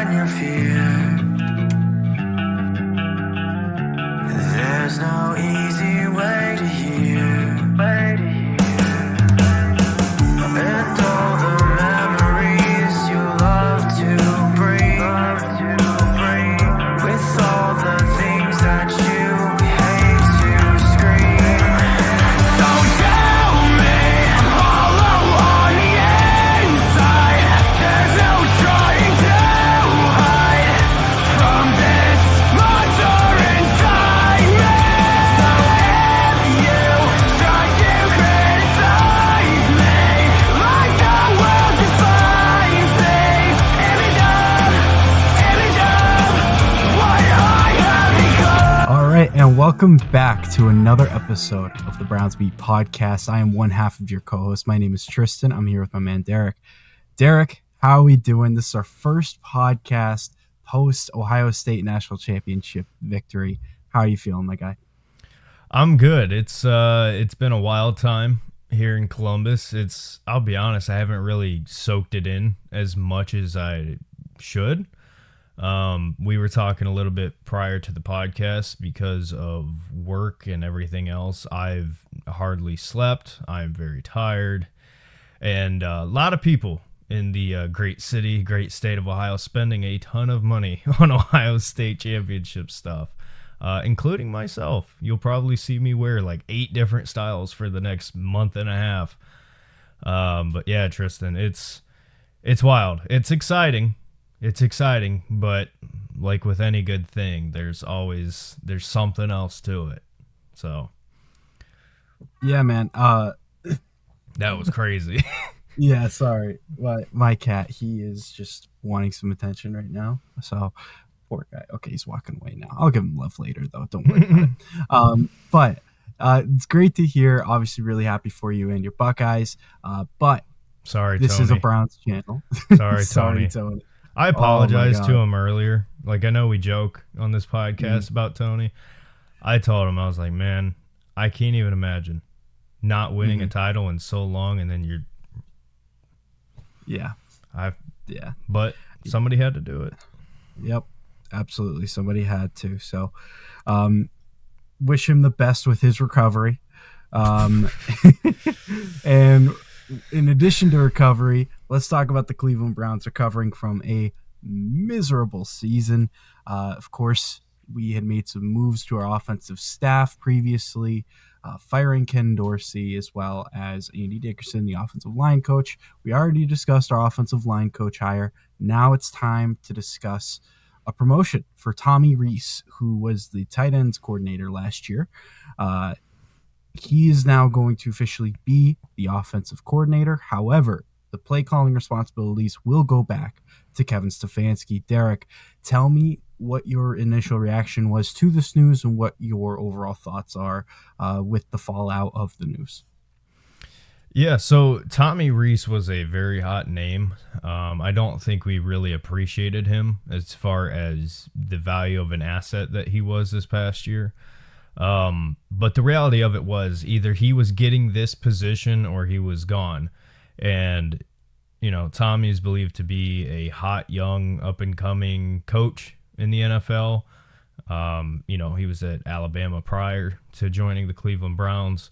when you're fear. There's no easy way to hear. And all the memories you love to bring, with all the things that you hate to scream. So tell me, I'm hollow on the inside. There's no trying to hide from this monster inside me. So if you try to criticize me, like the world defines me, image of what I have become. All right, and welcome back to another episode of the Browns Beat podcast. I am one half of your co-host. My name is Tristan. I'm here with my man Derek. Derek, how are we doing? This is our first podcast post Ohio State National Championship victory. How are you feeling, my guy? I'm good. It's been a wild time here in Columbus. I'll be honest, I haven't really soaked it in as much as I should. We were talking a little bit prior to the podcast because of work and everything else. I've hardly slept. I'm very tired. And a lot of people in the great state of Ohio spending a ton of money on Ohio State Championship stuff, including myself. You'll probably see me wear like 8 different styles for the next month and a half. But yeah, Tristan, it's wild. It's exciting. But like with any good thing, there's something else to it. So Yeah, man. that was crazy. Yeah, sorry. My cat, he is just wanting some attention right now. So, poor guy. Okay, he's walking away now. I'll give him love later, though. Don't worry about it. But it's great to hear. Obviously, really happy for you and your Buckeyes. But Sorry, this Tony. is a Browns channel. Sorry, Tony. I apologized to him earlier. Like, I know we joke on this podcast about Tony. I told him, I was like, man, I can't even imagine not winning a title in so long, and then you're... Yeah. But somebody had to do it. Yep, absolutely. Somebody had to. So, wish him the best with his recovery. And in addition to recovery, let's talk about the Cleveland Browns recovering from a miserable season. Of course, we had made some moves to our offensive staff previously, firing Ken Dorsey as well as Andy Dickerson, the offensive line coach. We already discussed our offensive line coach hire. Now it's time to discuss a promotion for Tommy Rees, who was the tight ends coordinator last year. He is now going to officially be the offensive coordinator. However, the play calling responsibilities will go back to Kevin Stefanski. Derek, tell me what your initial reaction was to this news and what your overall thoughts are with the fallout of the news. Yeah, so Tommy Rees was a very hot name. I don't think we really appreciated him as far as the value of an asset that he was this past year. But the reality of it was either he was getting this position or he was gone. And, you know, Tommy is believed to be a hot, young, up-and-coming coach in the NFL. You know, he was at Alabama prior to joining the Cleveland Browns.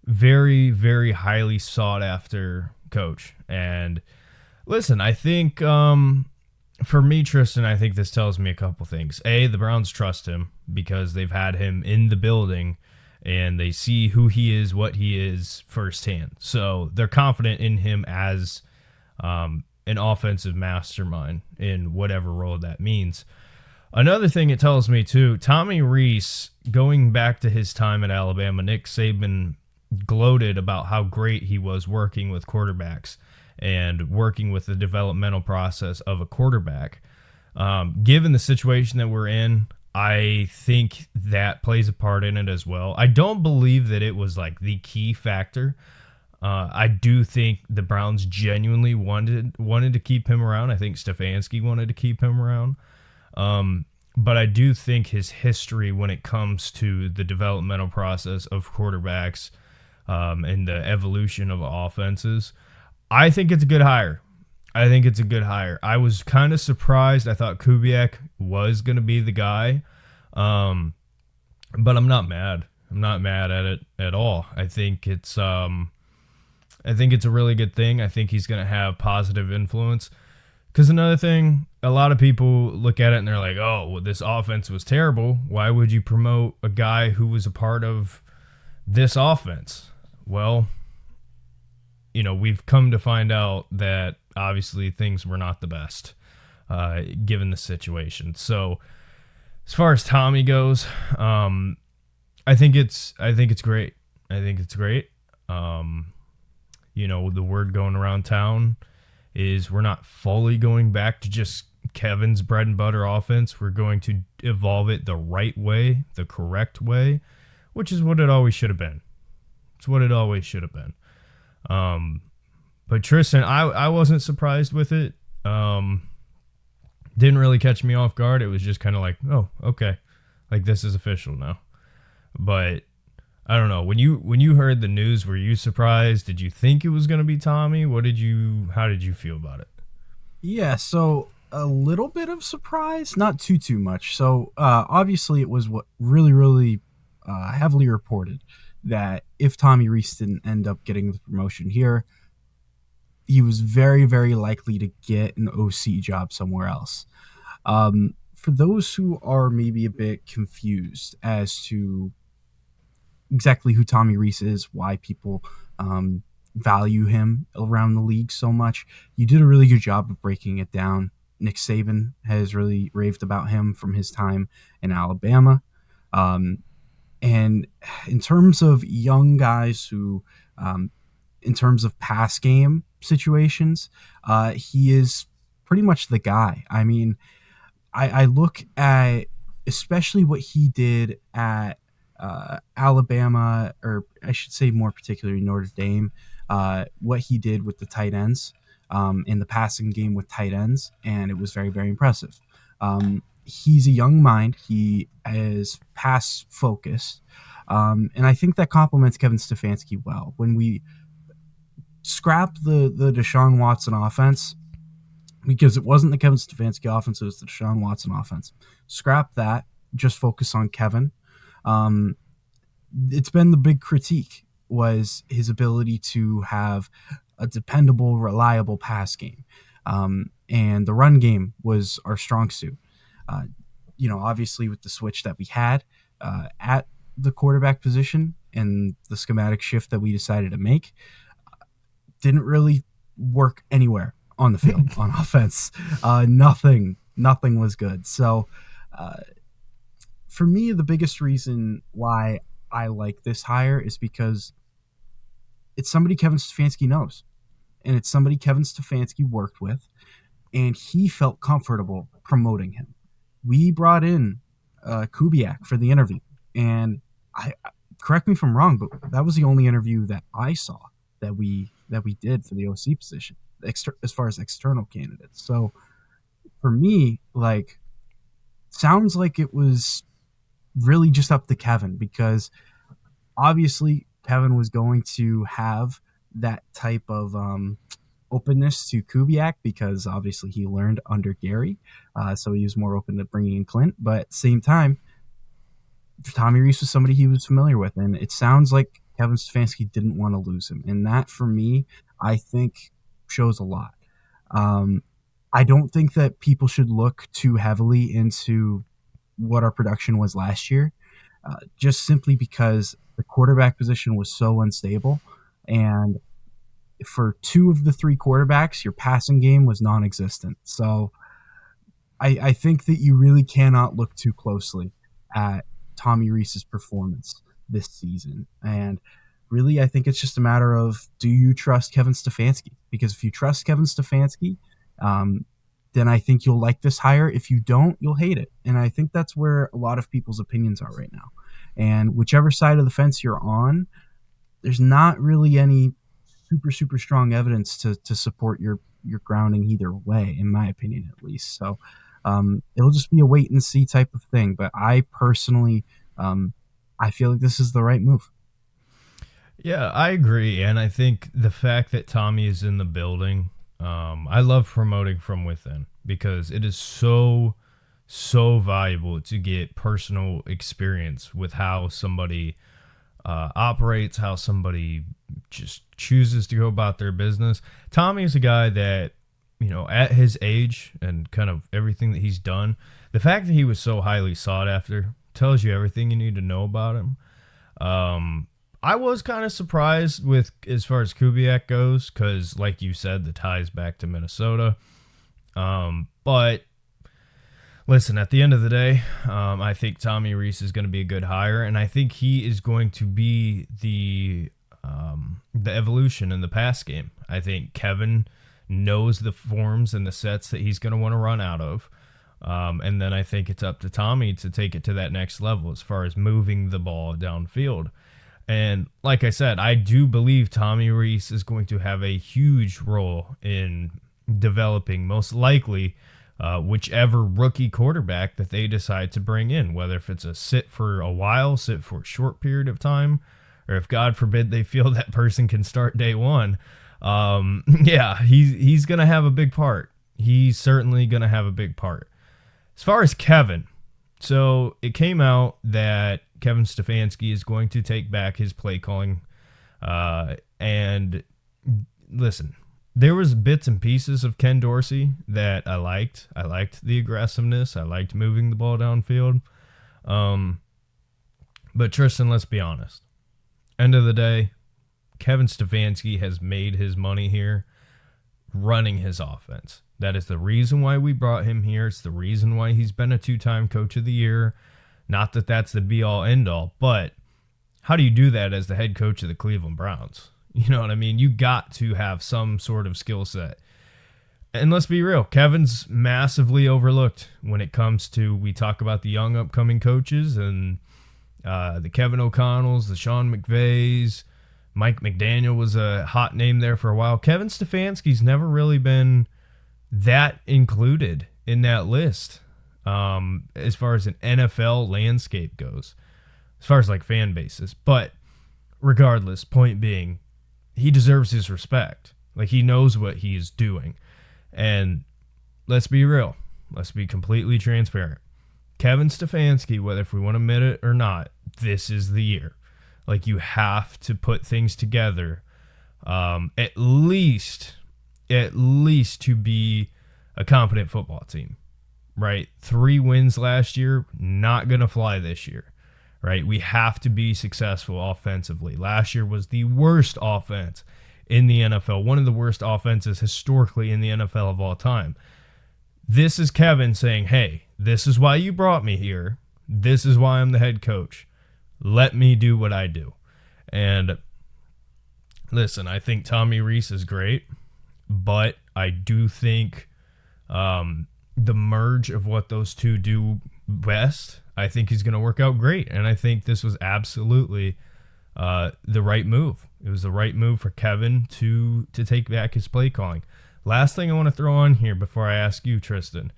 Very, very highly sought-after coach. And, listen, I think... for me, Tristan, I think this tells me a couple things. A, the Browns trust him because they've had him in the building and they see who he is, what he is firsthand. So they're confident in him as an offensive mastermind in whatever role that means. Another thing it tells me, too, Tommy Rees, going back to his time at Alabama, Nick Saban gloated about how great he was working with quarterbacks and working with the developmental process of a quarterback. Given the situation that we're in, I think that plays a part in it as well. I don't believe that it was like the key factor. I do think the Browns genuinely wanted to keep him around. I think Stefanski wanted to keep him around. But I do think his history when it comes to the developmental process of quarterbacks and the evolution of offenses, I think it's a good hire. I think it's a good hire. I was kind of surprised. I thought Kubiak was going to be the guy. Um, but I'm not mad. I'm not mad at it at all. I think it's a really good thing. I think he's going to have positive influence. Because another thing, a lot of people look at it and they're like, "Oh, well, this offense was terrible. Why would you promote a guy who was a part of this offense?" Well, we've come to find out that obviously things were not the best, given the situation. So, as far as Tommy goes, I think it's great. I think it's great. The word going around town is we're not fully going back to just Kevin's bread and butter offense. We're going to evolve it the right way, the correct way, which is what it always should have been. It's what it always should have been. But Tristan, I wasn't surprised with it. Didn't really catch me off guard. It was just kind of like, oh, okay, like this is official now. But I don't know. When you heard the news, were you surprised? Did you think it was going to be Tommy? How did you feel about it? Yeah, so a little bit of surprise, not too much. So obviously, it was what really heavily reported that if Tommy Reese didn't end up getting the promotion here, he was very likely to get an OC job somewhere else. For those who are maybe a bit confused as to exactly who Tommy Reese is, why people value him around the league so much, you did a really good job of breaking it down. Nick Saban has really raved about him from his time in Alabama. And in terms of young guys who, in terms of pass game situations, he is pretty much the guy. I mean, I look at especially what he did at Alabama, or I should say more particularly Notre Dame, what he did with the tight ends in the passing game with tight ends, and it was very impressive. He's a young mind. He is pass focused, and I think that complements Kevin Stefanski well. When we scrap the Deshaun Watson offense, because it wasn't the Kevin Stefanski offense, it was the Deshaun Watson offense. Scrap that. Just focus on Kevin. It's been the big critique was his ability to have a dependable, reliable pass game. And the run game was our strong suit. Obviously with the switch that we had at the quarterback position and the schematic shift that we decided to make, didn't really work anywhere on the field on offense. Nothing was good. So for me, the biggest reason why I like this hire is because it's somebody Kevin Stefanski knows, and it's somebody Kevin Stefanski worked with, and he felt comfortable promoting him. We brought in Kubiak for the interview, and I correct me if I'm wrong, but that was the only interview that I saw that we did for the OC position, as far as external candidates. So for me, sounds like it was really just up to Kevin, because obviously Kevin was going to have that type of openness to Kubiak, because obviously he learned under Gary, so he was more open to bringing in Clint. But at the same time, Tommy Reese was somebody he was familiar with, and it sounds like Kevin Stefanski didn't want to lose him, and that for me, I think, shows a lot. I don't think that people should look too heavily into what our production was last year, just simply because the quarterback position was so unstable, and for two of the three quarterbacks, your passing game was non-existent. So I think that you really cannot look too closely at Tommy Reese's performance this season. And really, I think it's just a matter of, do you trust Kevin Stefanski? Because if you trust Kevin Stefanski, then I think you'll like this hire. If you don't, you'll hate it. And I think that's where a lot of people's opinions are right now. And whichever side of the fence you're on, there's not really any super strong evidence to support your grounding either way, in my opinion, at least. So it'll just be a wait and see type of thing. But I personally, I feel like this is the right move. Yeah, I agree. And I think the fact that Tommy is in the building I love promoting from within because it is so valuable to get personal experience with how somebody operates, how somebody just chooses to go about their business. Tommy is a guy that, at his age and kind of everything that he's done, the fact that he was so highly sought after tells you everything you need to know about him. I was kind of surprised with as far as Kubiak goes, because like you said, the ties back to Minnesota. But listen, at the end of the day, I think Tommy Rees is going to be a good hire, and I think he is going to be the evolution in the pass game. I think Kevin knows the forms and the sets that he's going to want to run out of. And then I think it's up to Tommy to take it to that next level as far as moving the ball downfield. And like I said, I do believe Tommy Rees is going to have a huge role in developing, most likely, whichever rookie quarterback that they decide to bring in, whether if it's a sit for a while, sit for a short period of time, or if God forbid they feel that person can start day one. He's going to have a big part. He's certainly going to have a big part. As far as Kevin, so it came out that Kevin Stefanski is going to take back his play calling. And listen, there was bits and pieces of Ken Dorsey that I liked. I liked the aggressiveness. I liked moving the ball downfield. But Tristan, let's be honest. End of the day, Kevin Stefanski has made his money here running his offense. That is the reason why we brought him here. It's the reason why he's been a 2-time coach of the year. Not that that's the be-all, end-all, but how do you do that as the head coach of the Cleveland Browns? You know what I mean? You got to have some sort of skill set. And let's be real, Kevin's massively overlooked when it comes to, we talk about the young upcoming coaches and the Kevin O'Connells, the Sean McVays. Mike McDaniel was a hot name there for a while. Kevin Stefanski's never really been that included in that list as far as an NFL landscape goes, as far as like fan bases. But regardless, point being, he deserves his respect. Like, he knows what he's doing. And let's be real. Let's be completely transparent. Kevin Stefanski, whether if we want to admit it or not, this is the year. Like, you have to put things together, at least to be a competent football team, right? 3 wins last year, not going to fly this year, right? We have to be successful offensively. Last year was the worst offense in the NFL, one of the worst offenses historically in the NFL of all time. This is Kevin saying, hey, this is why you brought me here. This is why I'm the head coach. Let me do what I do. And listen, I think Tommy Rees is great, but I do think the merge of what those two do best, I think is going to work out great. And I think this was absolutely the right move. It was the right move for Kevin to take back his play calling. Last thing I want to throw on here before I ask you, Tristan,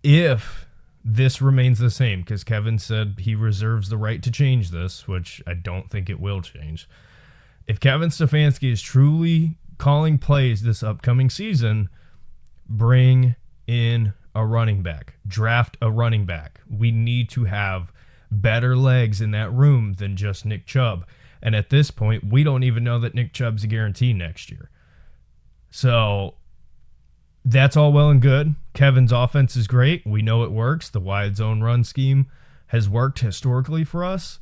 if this remains the same, because Kevin said he reserves the right to change this, which I don't think it will change. If Kevin Stefanski is truly calling plays this upcoming season, bring in a running back. Draft a running back. We need to have better legs in that room than just Nick Chubb. And at this point, we don't even know that Nick Chubb's a guarantee next year. So that's all well and good. Kevin's offense is great. We know it works. The wide zone run scheme has worked historically for us.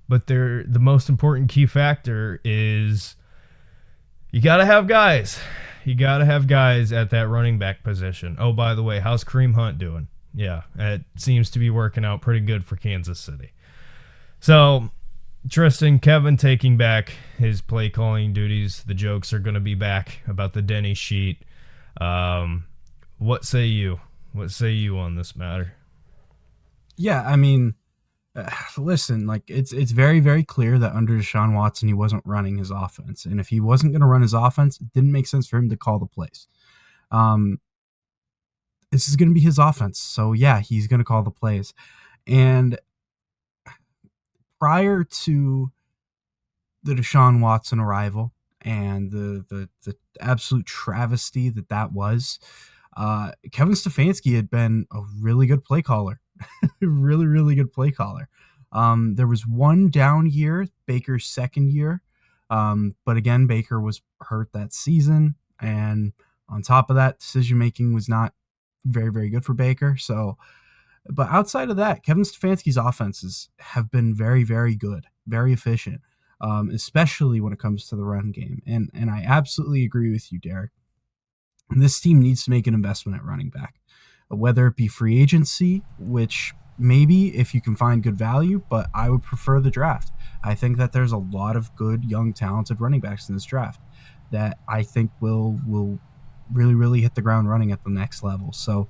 But the most important key factor is you got to have guys. You got to have guys at that running back position. Oh, by the way, how's Kareem Hunt doing? Yeah, it seems to be working out pretty good for Kansas City. So, Tristan, Kevin taking back his play calling duties. The jokes are going to be back about the Denny sheet. What say you? What say you on this matter? Yeah, I mean, listen, like it's very, very clear that under Deshaun Watson, he wasn't running his offense. And if he wasn't going to run his offense, it didn't make sense for him to call the plays. This is going to be his offense. So, yeah, he's going to call the plays. And prior to the Deshaun Watson arrival and the absolute travesty that was. Kevin Stefanski had been a really good play caller, really, really good play caller. There was one down year, Baker's second year. But again, Baker was hurt that season. And on top of that, decision making was not very, very good for Baker. So, but outside of that, Kevin Stefanski's offenses have been very, very good, very efficient, especially when it comes to the run game. And I absolutely agree with you, Derek. This team needs to make an investment at running back, whether it be free agency, which maybe if you can find good value, but I would prefer the draft. I think that there's a lot of good, young, talented running backs in this draft that I think will really, really hit the ground running at the next level. So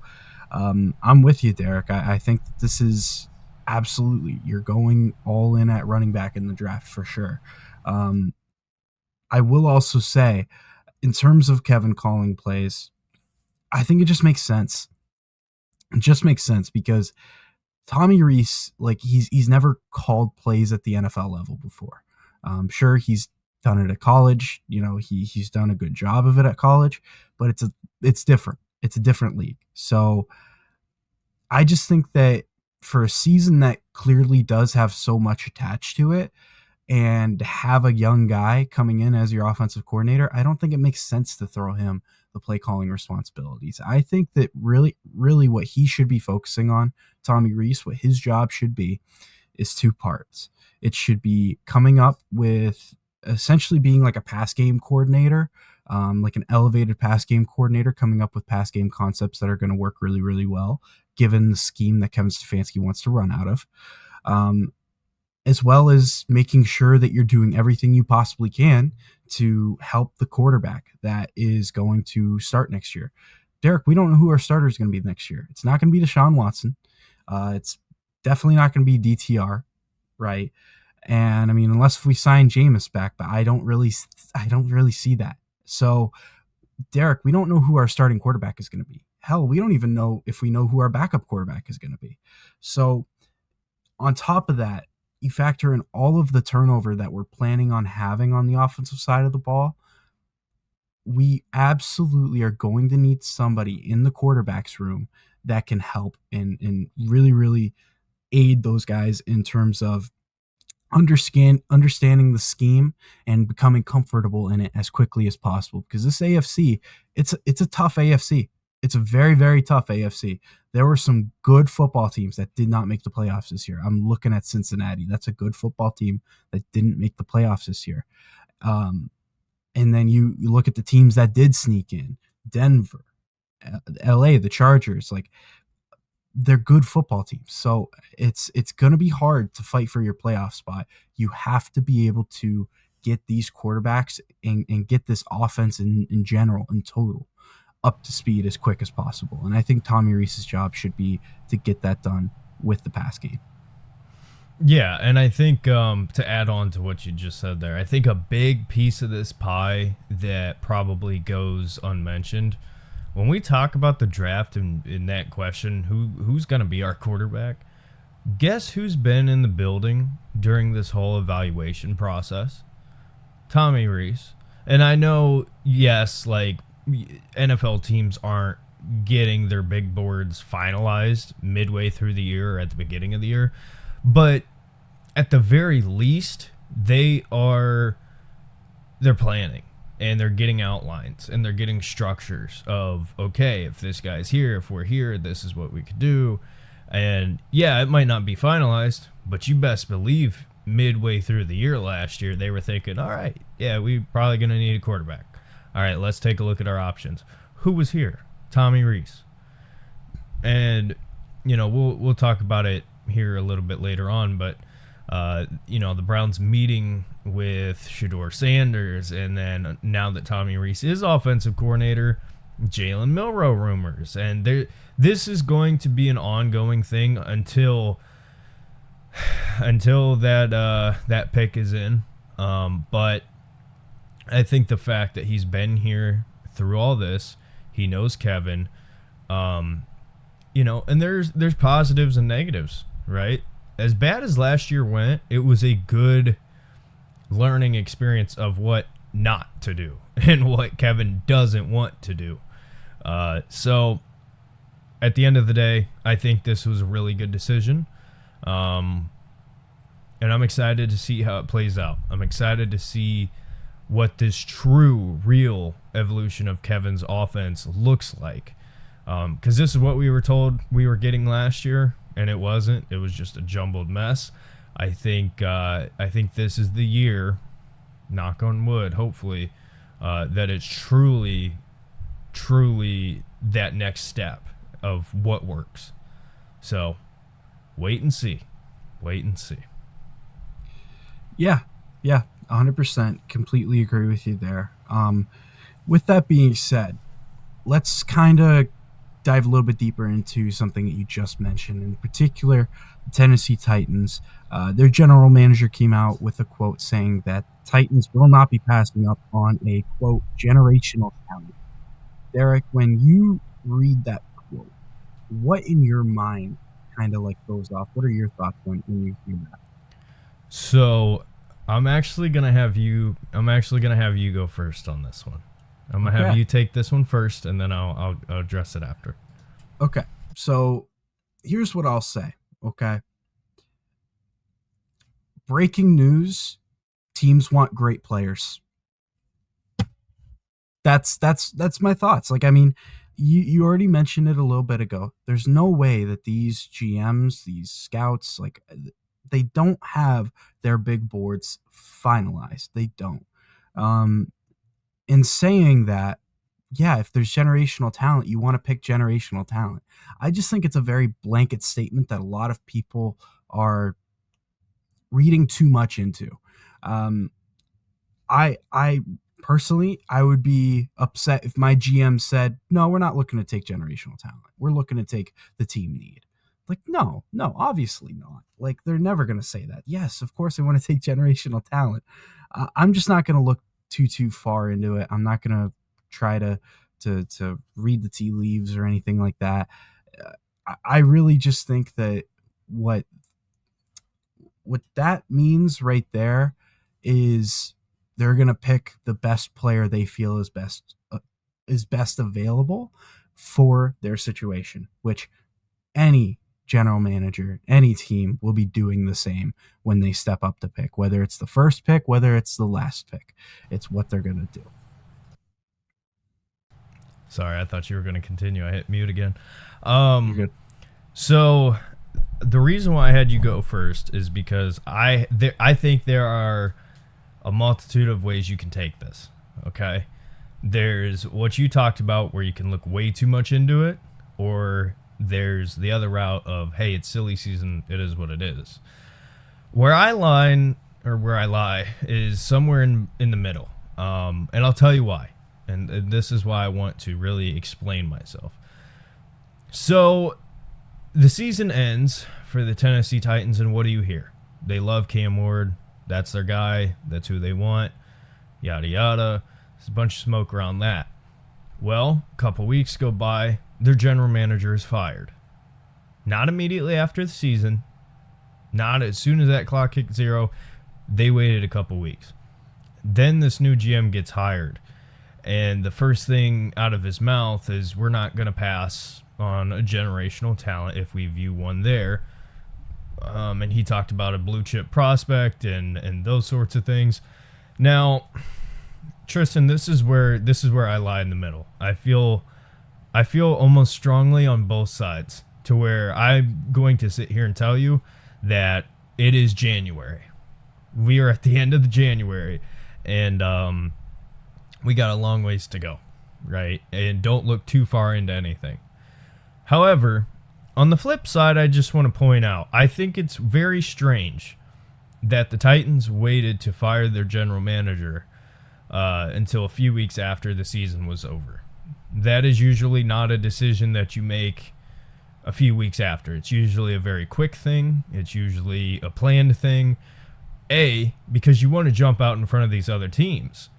I'm with you, Derek. I think that this is absolutely, you're going all in at running back in the draft for sure. I will also say, in terms of Kevin calling plays, I think it just makes sense. It just makes sense because Tommy Rees, like he's never called plays at the NFL level before. Sure, he's done it at college. You know, he's done a good job of it at college, but it's different. It's a different league. So I just think that for a season that clearly does have so much attached to it, and have a young guy coming in as your offensive coordinator, I don't think it makes sense to throw him the play calling responsibilities. I think that really, really what he should be focusing on, Tommy Rees, what his job should be, is two parts. It should be coming up with essentially being like a pass game coordinator, like an elevated pass game coordinator, coming up with pass game concepts that are going to work really, really well, given the scheme that Kevin Stefanski wants to run out of. As well as making sure that you're doing everything you possibly can to help the quarterback that is going to start next year. Derek, we don't know who our starter is going to be next year. It's not going to be Deshaun Watson. It's definitely not going to be DTR, right? And I mean, unless we sign Jameis back, but I don't really see that. So, Derek, we don't know who our starting quarterback is going to be. Hell, we don't even know if we know who our backup quarterback is going to be. So, on top of that, you factor in all of the turnover that we're planning on having on the offensive side of the ball, we absolutely are going to need somebody in the quarterback's room that can help and really, really aid those guys in terms of understanding the scheme and becoming comfortable in it as quickly as possible. Because this AFC, it's a tough AFC. It's a very, very tough AFC. There were some good football teams that did not make the playoffs this year. I'm looking at Cincinnati. That's a good football team that didn't make the playoffs this year. And then you look at the teams that did sneak in. Denver, LA, the Chargers, like they're good football teams. So it's going to be hard to fight for your playoff spot. You have to be able to get these quarterbacks and get this offense in general, in total, up to speed as quick as possible. And I think Tommy Rees's job should be to get that done with the pass game. Yeah, and I think to add on to what you just said there, I think a big piece of this pie that probably goes unmentioned, when we talk about the draft and in that question, who's going to be our quarterback, guess who's been in the building during this whole evaluation process? Tommy Rees. And I know, yes, like, NFL teams aren't getting their big boards finalized midway through the year or at the beginning of the year, but at the very least they're planning and they're getting outlines and they're getting structures of, okay, if this guy's here, if we're here, this is what we could do. And yeah, it might not be finalized, but you best believe midway through the year last year they were thinking, all right, yeah, we're probably going to need a quarterback. All right, let's take a look at our options. Who was here? Tommy Rees. And, you know, we'll talk about it here a little bit later on, but, you know, the Browns meeting with Shedeur Sanders, and then now that Tommy Rees is offensive coordinator, Jalen Milroe rumors. And this is going to be an ongoing thing until that pick is in. But I think the fact that he's been here through all this, he knows Kevin, you know, and there's positives and negatives, right? As bad as last year went, it was a good learning experience of what not to do and what Kevin doesn't want to do. So at the end of the day, I think this was a really good decision. And I'm excited to see how it plays out. I'm excited to see what this true, real evolution of Kevin's offense looks like. Because this is what we were told we were getting last year, and it wasn't. It was just a jumbled mess. I think this is the year, knock on wood, hopefully, that it's truly that next step of what works. So wait and see. Yeah, 100%. Completely agree with you there. With that being said, let's kind of dive a little bit deeper into something that you just mentioned, in particular, the Tennessee Titans. Their general manager came out with a quote saying that Titans will not be passing up on a, quote, generational talent. Derek, when you read that quote, what in your mind kind of like goes off? What are your thoughts when you hear that? So I'm actually gonna have you go first on this one. I'm gonna have you take this one first, and then I'll address it after. Okay. So here's what I'll say. Okay. Breaking news: teams want great players. That's my thoughts. Like, I mean, you already mentioned it a little bit ago. There's no way that these GMs, these scouts, like, they don't have their big boards finalized. They don't. In saying that, yeah, if there's generational talent, you want to pick generational talent. I just think it's a very blanket statement that a lot of people are reading too much into. I personally, I would be upset if my GM said, no, we're not looking to take generational talent. We're looking to take the team need. Like, no, obviously not. Like, they're never going to say that. Yes, of course, I want to take generational talent. I'm just not going to look too far into it. I'm not going to try to read the tea leaves or anything like that. I really just think that what that means right there is they're going to pick the best player they feel is best available for their situation, which any general manager, any team will be doing the same when they step up to pick, whether it's the first pick, whether it's the last pick. It's what they're going to do. Sorry, I thought you were going to continue. I hit mute again. You're good. So the reason why I had you go first is because I think there are a multitude of ways you can take this. Okay. There's what you talked about where you can look way too much into it, or there's the other route of, hey, it's silly season, it is what it is. Where I lie is somewhere in the middle. And I'll tell you why. And this is why I want to really explain myself. So the season ends for the Tennessee Titans, and what do you hear? They love Cam Ward. That's their guy. That's who they want. Yada, yada. There's a bunch of smoke around that. Well, a couple weeks go by. Their general manager is fired. Not immediately after the season. Not as soon as that clock hit zero. They waited a couple weeks. Then this new GM gets hired. And the first thing out of his mouth is, we're not going to pass on a generational talent if we view one there. And he talked about a blue chip prospect and those sorts of things. Now, Tristan, this is where I lie in the middle. I feel almost strongly on both sides, to where I'm going to sit here and tell you that it is January. We are at the end of the January, and we got a long ways to go, right? And don't look too far into anything. However, on the flip side, I just want to point out, I think it's very strange that the Titans waited to fire their general manager until a few weeks after the season was over. That is usually not a decision that you make a few weeks after. It's usually a very quick thing. It's usually a planned thing. Because you want to jump out in front of these other teams,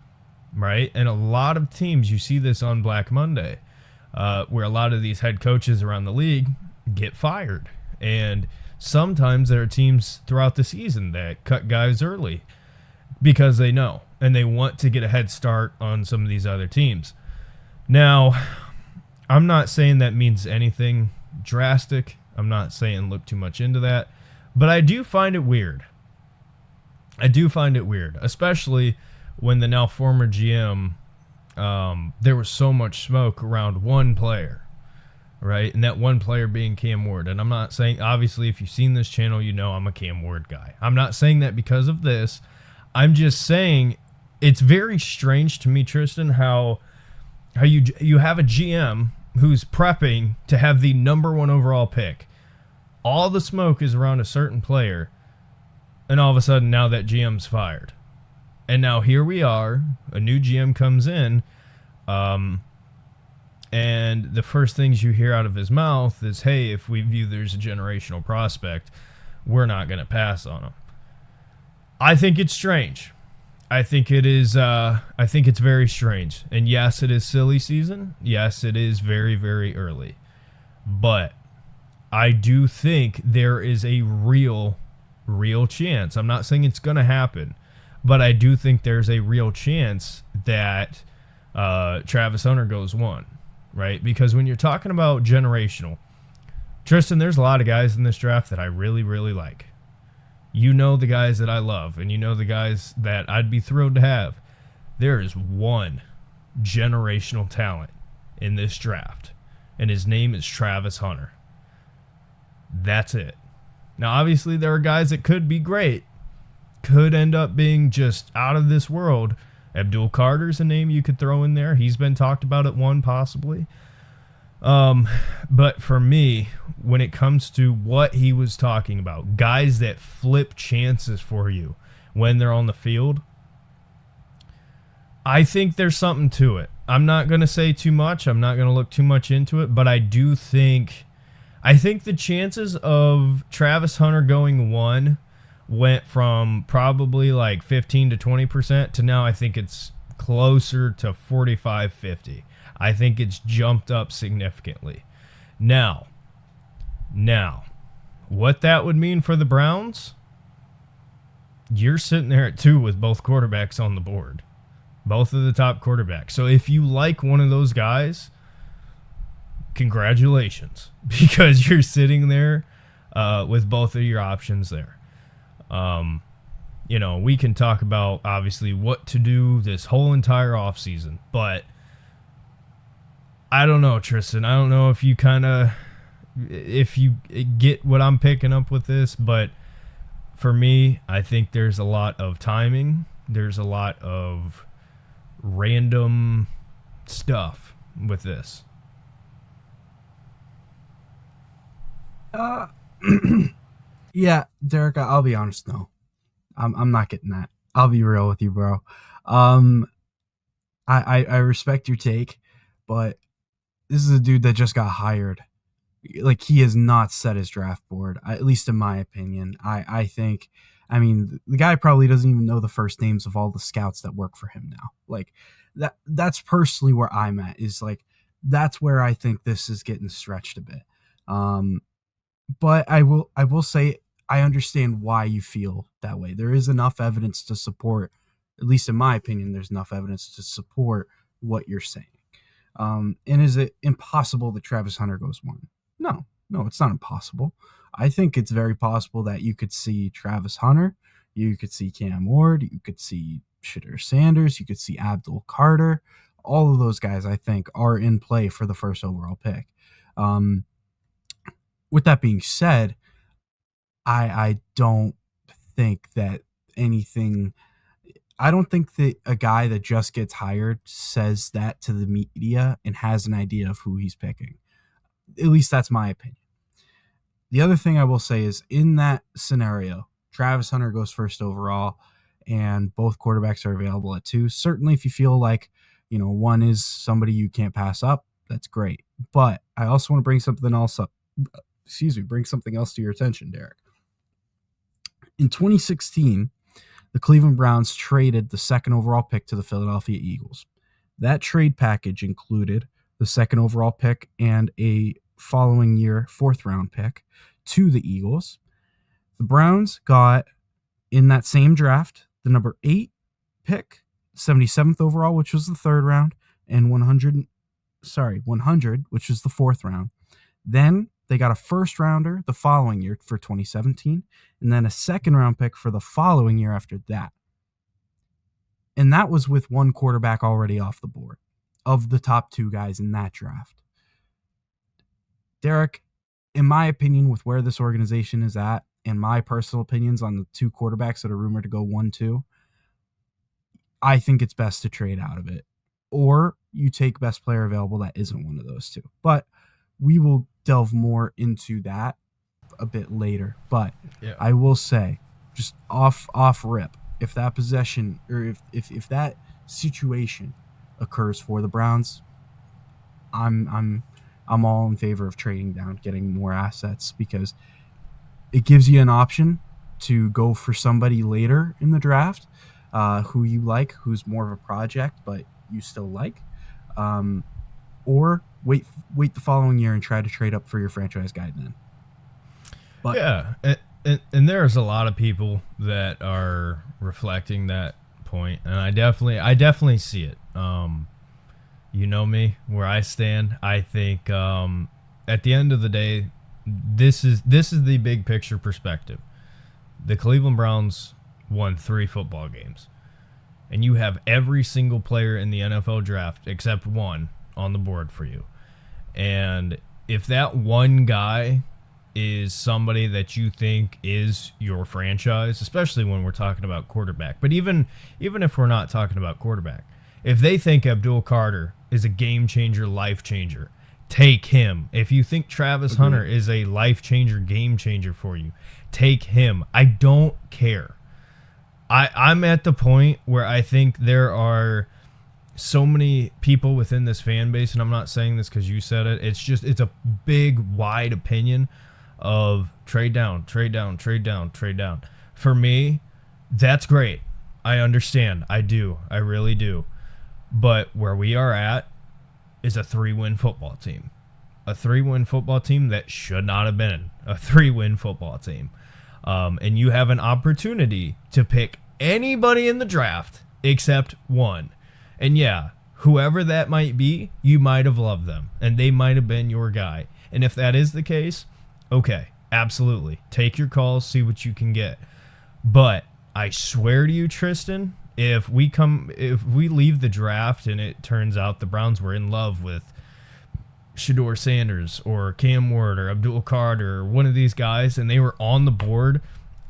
right? And a lot of teams, you see this on Black Monday, where a lot of these head coaches around the league get fired. And sometimes there are teams throughout the season that cut guys early because they know and they want to get a head start on some of these other teams. Now, I'm not saying that means anything drastic. I'm not saying look too much into that, but I do find it weird. Especially when the now former GM, there was so much smoke around one player, right? And that one player being Cam Ward. And I'm not saying, obviously, if you've seen this channel, you know I'm a Cam Ward guy. I'm not saying that because of this. I'm just saying it's very strange to me, Tristan, how you have a GM who's prepping to have the number 1 overall pick. All the smoke is around a certain player, and all of a sudden now that GM's fired. And now here we are, a new GM comes in, and the first things you hear out of his mouth is, hey, if we view there's a generational prospect, we're not going to pass on him. I think it's strange. I think it's very strange. And yes, it is silly season. Yes, it is very, very early. But I do think there is a real chance. I'm not saying it's going to happen, but I do think there's a real chance that Travis Hunter goes 1, right? Because when you're talking about generational, Tristan, there's a lot of guys in this draft that I really, really like. You know the guys that I love, and you know the guys that I'd be thrilled to have. There is one generational talent in this draft, and his name is Travis Hunter. That's it. Now, obviously, there are guys that could be great, could end up being just out of this world. Abdul Carter's a name you could throw in there. He's been talked about at 1, possibly. But for me, when it comes to what he was talking about, guys that flip chances for you when they're on the field, I think there's something to it. I'm not going to say too much. I'm not going to look too much into it, but I think the chances of Travis Hunter going 1 went from probably like 15 to 20% to now I think it's closer to 45-50. I think it's jumped up significantly. Now, what that would mean for the Browns, you're sitting there at 2 with both quarterbacks on the board. Both of the top quarterbacks. So if you like one of those guys, congratulations, because you're sitting there with both of your options there. We can talk about, obviously, what to do this whole entire offseason, but I don't know, Tristan. I don't know if you get what I'm picking up with this, but for me, I think there's a lot of timing. There's a lot of random stuff with this. Yeah, Derek, I'll be honest, no. I'm not getting that. I'll be real with you, bro. I respect your take, but this is a dude that just got hired. Like, he has not set his draft board, at least in my opinion. I think, the guy probably doesn't even know the first names of all the scouts that work for him now. Like, that's personally where I'm at, is like, that's where I think this is getting stretched a bit. But I will say, I understand why you feel that way. There is enough evidence to support, at least in my opinion, there's enough evidence to support what you're saying. And is it impossible that Travis Hunter goes 1? No, it's not impossible. I think it's very possible that you could see Travis Hunter, you could see Cam Ward, you could see Shedeur Sanders, you could see Abdul Carter. All of those guys, I think, are in play for the first overall pick. With that being said, I don't think that I don't think that a guy that just gets hired says that to the media and has an idea of who he's picking. At least that's my opinion. The other thing I will say is, in that scenario, Travis Hunter goes first overall and both quarterbacks are available at 2. Certainly, if you feel like, 1 is somebody you can't pass up, that's great. But I also want to bring something else to your attention, Derek. In 2016, the Cleveland Browns traded the 2nd overall pick to the Philadelphia Eagles. That trade package included the 2nd overall pick and a following year 4th round pick to the Eagles. The Browns got, in that same draft, the number 8 pick 77th overall, which was the third round, and 100, which was the fourth round. Then they got a first rounder the following year for 2017, and then a second round pick for the following year after that. And that was with one quarterback already off the board of the top two guys in that draft. Derek, in my opinion, with where this organization is at, and my personal opinions on the two quarterbacks that are rumored to go 1-2, I think it's best to trade out of it. Or you take best player available that isn't one of those two. But we will delve more into that a bit later. But yeah. I will say, just off rip, if that possession or if that situation occurs for the Browns, I'm all in favor of trading down, getting more assets, because it gives you an option to go for somebody later in the draft who you like, who's more of a project but you still like, or wait the following year and try to trade up for your franchise guy then. But yeah, and there's a lot of people that are reflecting that point, and I definitely see it. You know me, where I stand. I think at the end of the day, this is the big picture perspective. The Cleveland Browns won 3 football games, and you have every single player in the NFL draft except one on the board for you. And if that one guy is somebody that you think is your franchise, especially when we're talking about quarterback, but even if we're not talking about quarterback, if they think Abdul Carter is a game changer, life changer, take him. If you think Travis Hunter is a life changer, game changer for you, take him. I don't care. I'm at the point where I think there are so many people within this fan base, and I'm not saying this because you said it. It's a big, wide opinion of trade down, trade down, trade down, trade down. For me, that's great. I understand. I do. I really do. But where we are at is a 3-win football team. A 3-win football team that should not have been a 3-win football team. And you have an opportunity to pick anybody in the draft except one. And yeah, whoever that might be, you might have loved them, and they might have been your guy. And if that is the case, okay, absolutely. Take your calls, see what you can get. But I swear to you, Tristan, if we leave the draft and it turns out the Browns were in love with Shedeur Sanders or Cam Ward or Abdul Carter or one of these guys, and they were on the board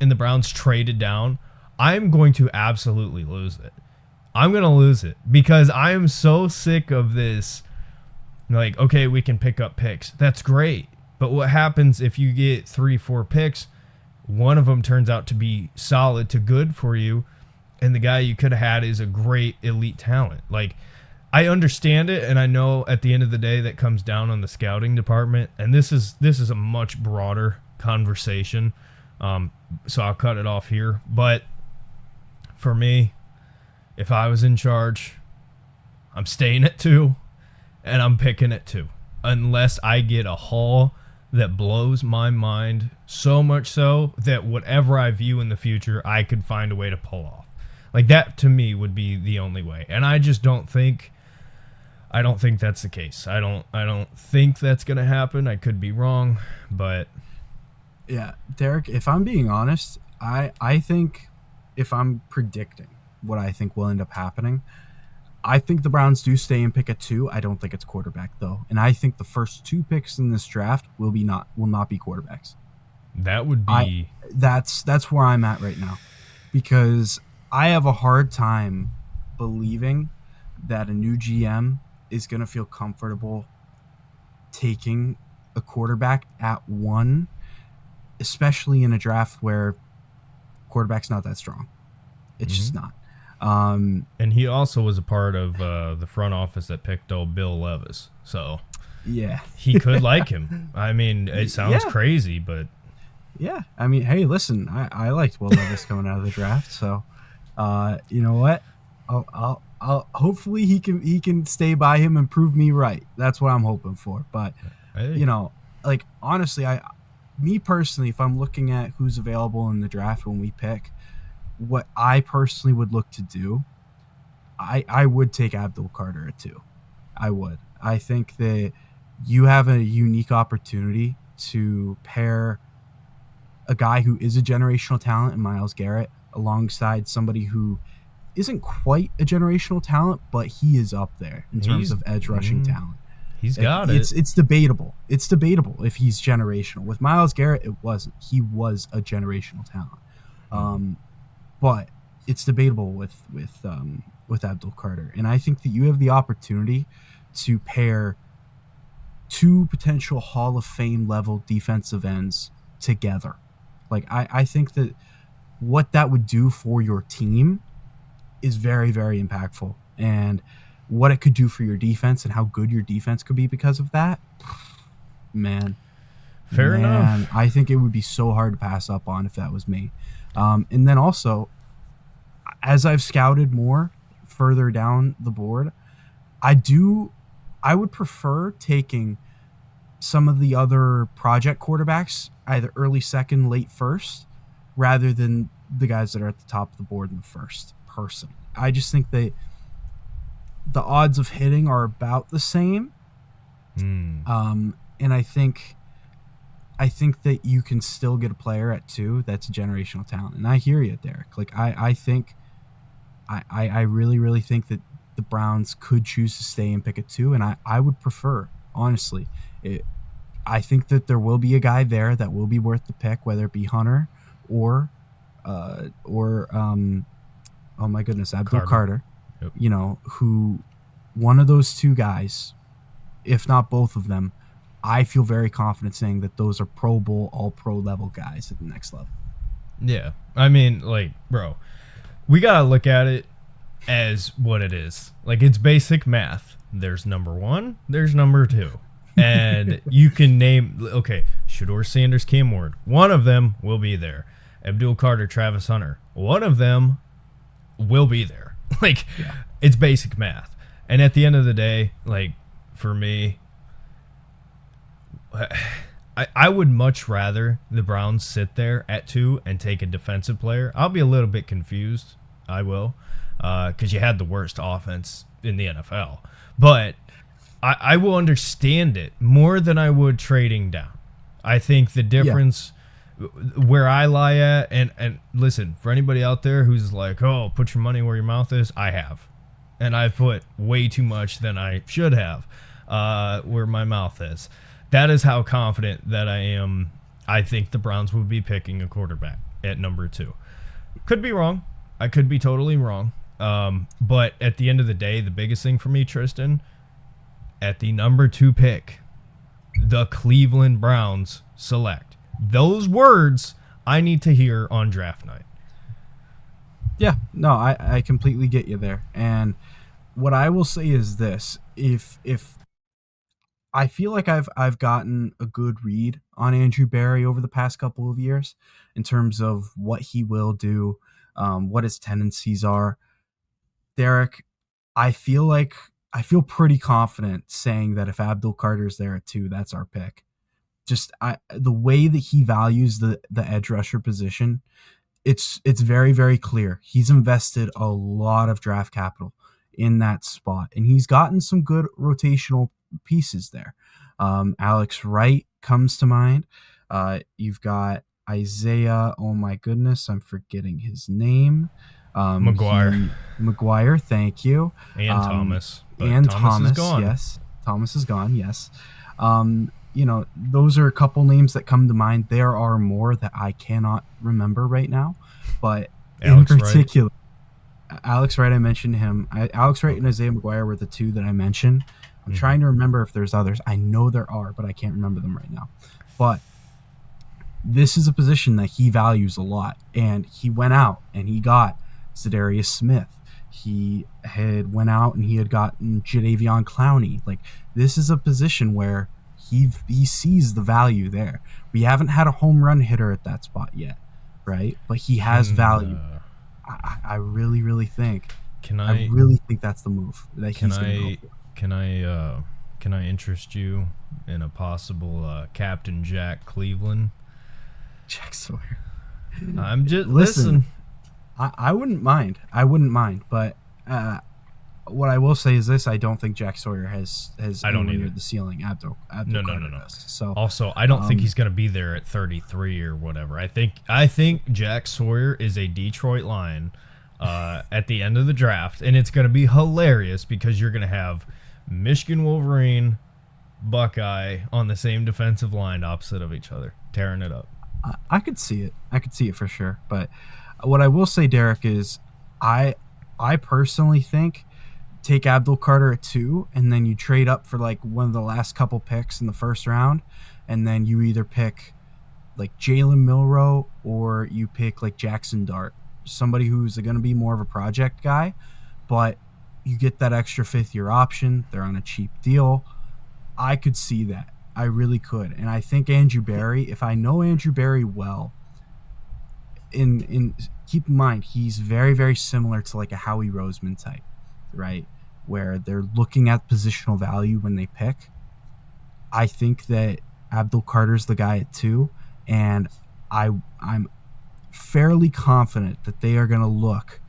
and the Browns traded down, I'm going to absolutely lose it. I'm going to lose it because I am so sick of this. Like, okay, we can pick up picks. That's great. But what happens if you get 3-4 picks, one of them turns out to be solid to good for you, and the guy you could have had is a great elite talent? Like, I understand it, and I know at the end of the day that comes down on the scouting department, and this is a much broader conversation, so I'll cut it off here. But for me, if I was in charge, I'm staying at 2, and I'm picking at 2, unless I get a haul that blows my mind so much so that whatever I view in the future, I could find a way to pull off. Like, that to me would be the only way, and I just don't think that's the case. I don't think that's gonna happen. I could be wrong, but yeah, Derek, if I'm being honest, I think if I'm predicting what I think will end up happening, I think the Browns do stay and pick at 2. I don't think it's quarterback though, and I think the first 2 picks in this draft will not be quarterbacks. That would be that's where I'm at right now, because I have a hard time believing that a new GM is going to feel comfortable taking a quarterback at 1, especially in a draft where quarterback's not that strong. It's just not. And he also was a part of the front office that picked old Bill Levis. So yeah, he could like him. I mean, it sounds crazy, but yeah. I mean, hey, listen, I liked Will Levis coming out of the draft. So you know what? I'll hopefully he can stay by him and prove me right. That's what I'm hoping for. But you know, like, honestly, me personally, if I'm looking at who's available in the draft when we pick, what I personally would look to do I would take Abdul Carter at 2. I would. I think that you have a unique opportunity to pair a guy who is a generational talent in Myles Garrett alongside somebody who isn't quite a generational talent, but he is up there in terms of edge rushing talent. He's got it. It's debatable. It's debatable if he's generational. With Myles Garrett, it wasn't. He was a generational talent. But it's debatable with Abdul Carter. And I think that you have the opportunity to pair 2 potential Hall of Fame level defensive ends together. Like, I think that what that would do for your team is very, very impactful. And what it could do for your defense and how good your defense could be because of that, man. Fair enough. I think it would be so hard to pass up on if that was me. And then also, as I've scouted more further down the board, I would prefer taking some of the other project quarterbacks, either early second, late first, rather than the guys that are at the top of the board in the first. Personally, I just think that the odds of hitting are about the same. And I think that you can still get a player at 2 that's a generational talent. And I hear you, Derek. Like, I really, really think that the Browns could choose to stay and pick at 2, and I would prefer, honestly. I think that there will be a guy there that will be worth the pick, whether it be Hunter or oh my goodness, Abdul Carter. Yep. You know, who one of those 2 guys, if not both of them, I feel very confident saying that those are Pro Bowl, all-pro level guys at the next level. Yeah. I mean, like, bro, we got to look at it as what it is. Like, it's basic math. There's number 1, there's number 2. And you can name, okay, Shedeur Sanders, Cam Ward. One of them will be there. Abdul Carter, Travis Hunter. One of them will be there. Like, it's basic math. And at the end of the day, like, for me, I would much rather the Browns sit there at 2 and take a defensive player. I'll be a little bit confused. I will. Because you had the worst offense in the NFL. But I will understand it more than I would trading down. I think the difference where I lie at, and listen, for anybody out there who's like, oh, put your money where your mouth is, I have. And I've put way too much than I should have where my mouth is. That is how confident that I am. I think the Browns would be picking a quarterback at number 2. Could be wrong. I could be totally wrong. But at the end of the day, the biggest thing for me, Tristan, at the number 2 pick, the Cleveland Browns select. Those words I need to hear on draft night. Yeah, no, I completely get you there. And what I will say is this: if I feel like I've gotten a good read on Andrew Berry over the past couple of years in terms of what he will do, what his tendencies are. Derek, I feel pretty confident saying that if Abdul Carter's there at 2, that's our pick. Just the way that he values the edge rusher position, it's very, very clear. He's invested a lot of draft capital in that spot, and he's gotten some good rotational pieces there. Alex Wright comes to mind. You've got Isaiah. Oh my goodness, I'm forgetting his name. McGuire. Thank you. And Thomas. And Thomas is gone. Yes. Thomas is gone. Yes. Those are a couple names that come to mind. There are more that I cannot remember right now, but in particular, Alex Wright, I mentioned him. Alex Wright and Isaiah McGuire were the 2 that I mentioned. I'm trying to remember if there's others. I know there are, but I can't remember them right now. But this is a position that he values a lot, and he went out and he got Za'Darius Smith. He had went out and he had gotten Jadeveon Clowney. Like, this is a position where he sees the value there. We haven't had a home run hitter at that spot yet, right? But he has value. I really, really think. I really think that's the move that he's going to go for. Can I interest you in a possible Captain Jack Cleveland? Jack Sawyer. I'm just listen. I wouldn't mind. But What I will say is this: I don't think Jack Sawyer has I don't anywhere near either. the ceiling Abdul No. Carter does. So Also, I don't think he's going to be there at 33 or whatever. I think Jack Sawyer is a Detroit Lion at the end of the draft, and it's going to be hilarious because you're going to have Michigan Wolverine, Buckeye on the same defensive line opposite of each other, tearing it up. I could see it. I could see it for sure. But what I will say, Derek, is I personally think take Abdul Carter at 2, and then you trade up for like one of the last couple picks in the first round, and then you either pick like Jalen Milroe or you pick like Jackson Dart, somebody who's going to be more of a project guy, but you get that extra 5th-year option. They're on a cheap deal. I could see that. I really could. And I think Andrew Berry, if I know Andrew Berry well, in keep in mind, he's very, very similar to like a Howie Roseman type, right? Where they're looking at positional value when they pick. I think that Abdul Carter's the guy at 2, and I'm fairly confident that they are going to look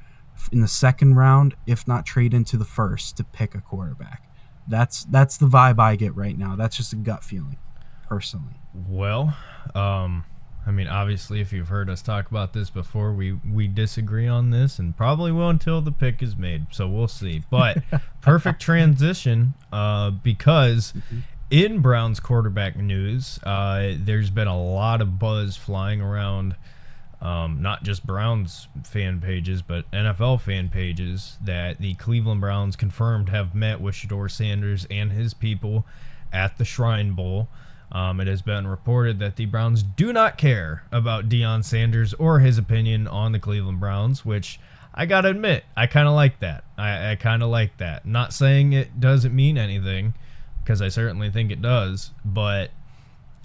in the second round, if not trade into the first, to pick a quarterback. That's the vibe I get right now. That's just a gut feeling, personally. Well, I mean, obviously, if you've heard us talk about this before, we disagree on this and probably will until the pick is made. So we'll see. But perfect transition because in Browns quarterback news, there's been a lot of buzz flying around, not just Browns fan pages, but NFL fan pages, that the Cleveland Browns confirmed have met with Shedeur Sanders and his people at the Shrine Bowl. It has been reported that the Browns do not care about Deion Sanders or his opinion on the Cleveland Browns, which I gotta admit, I kind of like that. I kind of like that. Not saying it doesn't mean anything, because I certainly think it does, but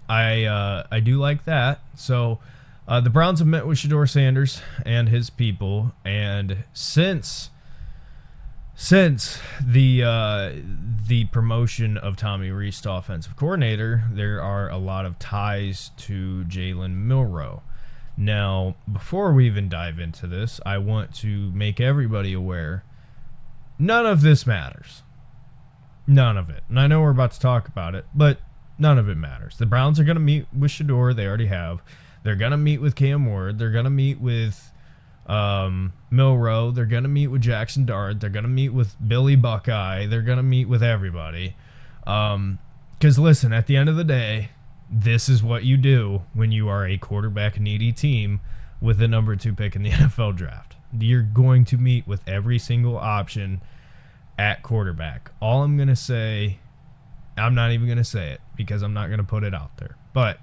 I do like that. So the Browns have met with Shedeur Sanders and his people, and since the promotion of Tommy Rees to offensive coordinator, there are a lot of ties to Jalen Milroe. Now, before we even dive into this, I want to make everybody aware, none of this matters. None of it. And I know we're about to talk about it, but none of it matters. The Browns are going to meet with Shedeur. They already have. They're going to meet with Cam Ward. They're going to meet with Milroe. They're going to meet with Jackson Dart. They're going to meet with Billy Buckeye. They're going to meet with everybody. Because listen, at the end of the day, this is what you do when you are a quarterback needy team with the number 2 pick in the NFL draft. You're going to meet with every single option at quarterback. All I'm going to say, I'm not even going to say it because I'm not going to put it out there. But,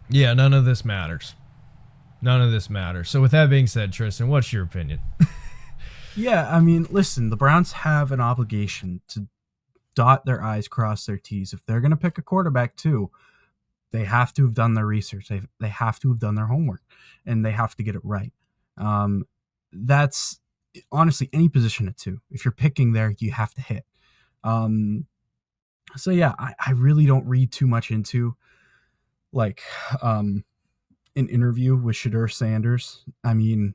yeah, none of this matters. None of this matters. So with that being said, Tristan, what's your opinion? Yeah, I mean, listen, the Browns have an obligation to dot their I's, cross their T's. If they're going to pick a quarterback too, they have to have done their research. They have to have done their homework, and they have to get it right. That's honestly any position at 2. If you're picking there, you have to hit. So yeah, I really don't read too much into like an interview with Shedeur Sanders. I mean,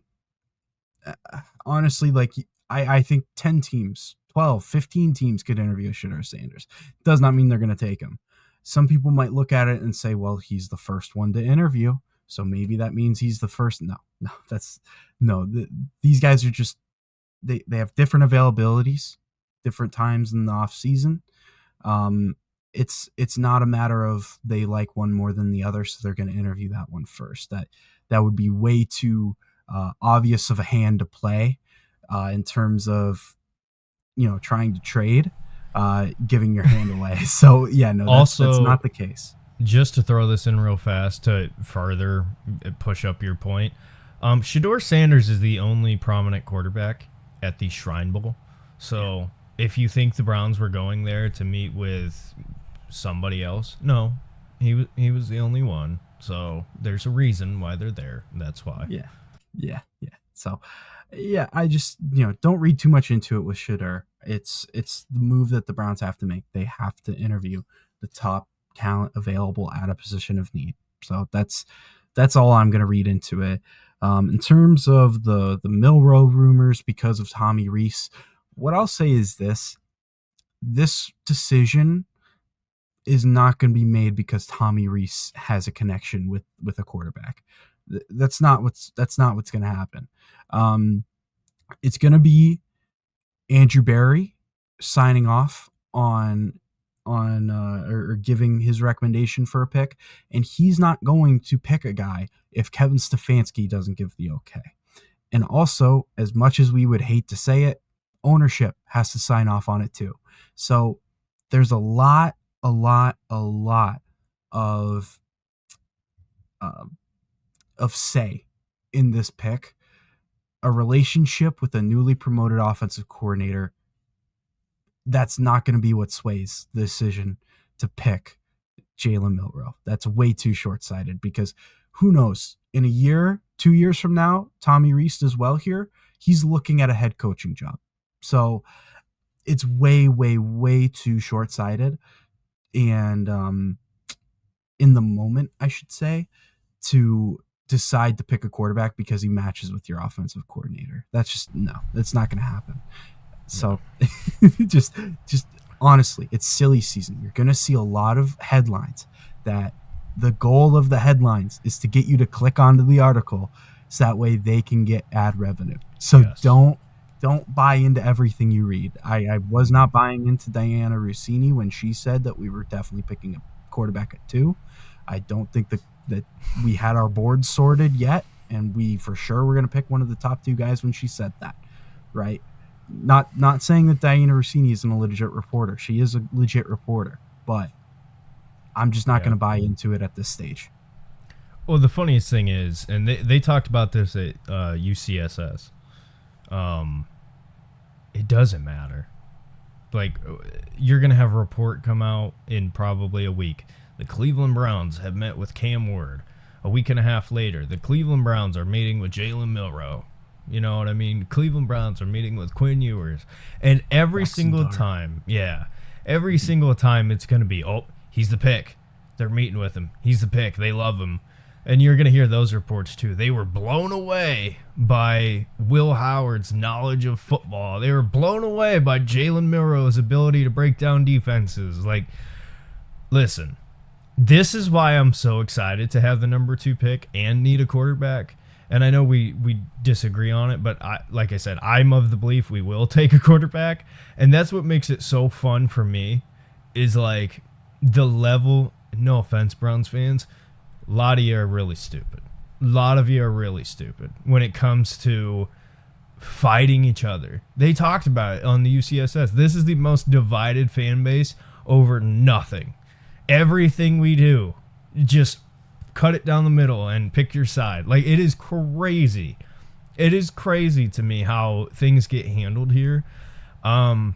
honestly, like I think 10 teams, 12, 15 teams could interview Shedeur Sanders. Does not mean they're going to take him. Some people might look at it and say, well, he's the first one to interview, so maybe that means he's the first. These guys are just, they have different availabilities, different times in the off season. It's not a matter of they like one more than the other, so they're going to interview that one first. That would be way too obvious of a hand to play in terms of, trying to trade, giving your hand away. So yeah, no, that's not the case. Just to throw this in real fast to further push up your point, Shedeur Sanders is the only prominent quarterback at the Shrine Bowl. So if you think the Browns were going there to meet with somebody else, no, he was the only one. So there's a reason why they're there. That's why. Yeah. So yeah, I just don't read too much into it with Shedeur. It's the move that the Browns have to make. They have to interview the top talent available at a position of need. So that's that's all I'm going to read into it. In terms of the Milroe rumors because of Tommy Rees, what I'll say is this decision is not going to be made because Tommy Rees has a connection with a quarterback. That's not what's going to happen. It's going to be Andrew Berry signing off on or giving his recommendation for a pick, and he's not going to pick a guy if Kevin Stefanski doesn't give the okay. And also, as much as we would hate to say it, ownership has to sign off on it too. So there's a lot of say in this pick. A relationship with a newly promoted offensive coordinator, that's not going to be what sways the decision to pick Jalen Milroe. That's way too short-sighted, because who knows, in a year, 2 years from now, Tommy Rees does well here, he's looking at a head coaching job. So it's way too short-sighted and in the moment, I should say, to decide to pick a quarterback because he matches with your offensive coordinator. That's not going to happen. So just honestly, it's silly season. You're going to see a lot of headlines that the goal of the headlines is to get you to click onto the article so that way they can get ad revenue. So Yes. don't buy into everything you read. I was not buying into Diana Rossini when she said that we were definitely picking a quarterback at 2. I don't think that we had our board sorted yet, and we for sure were going to pick one of the top 2 guys when she said that, right? Not saying that Diana Rossini isn't a legit reporter. She is a legit reporter, but I'm just not going to buy into it at this stage. Well, the funniest thing is, and they talked about this at UCSS, it doesn't matter. Like, you're going to have a report come out in probably a week. The Cleveland Browns have met with Cam Ward. A week and a half later, the Cleveland Browns are meeting with Jalen Milroe. You know what I mean? Cleveland Browns are meeting with Quinn Ewers. And every single time, every single time it's going to be, oh, he's the pick. They're meeting with him. He's the pick. They love him. And you're going to hear those reports too. They were blown away by Will Howard's knowledge of football. They were blown away by Jalen Milroe's ability to break down defenses. Like, listen, this is why I'm so excited to have the number 2 pick and need a quarterback. And I know we disagree on it, but like I said, I'm of the belief we will take a quarterback. And that's what makes it so fun for me, is like the level, no offense, Browns fans, a lot of you are really stupid. A lot of you are really stupid when it comes to fighting each other. They talked about it on the UCSS. This is the most divided fan base over nothing. Everything we do, just cut it down the middle and pick your side. Like, it is crazy. It is crazy to me how things get handled here. And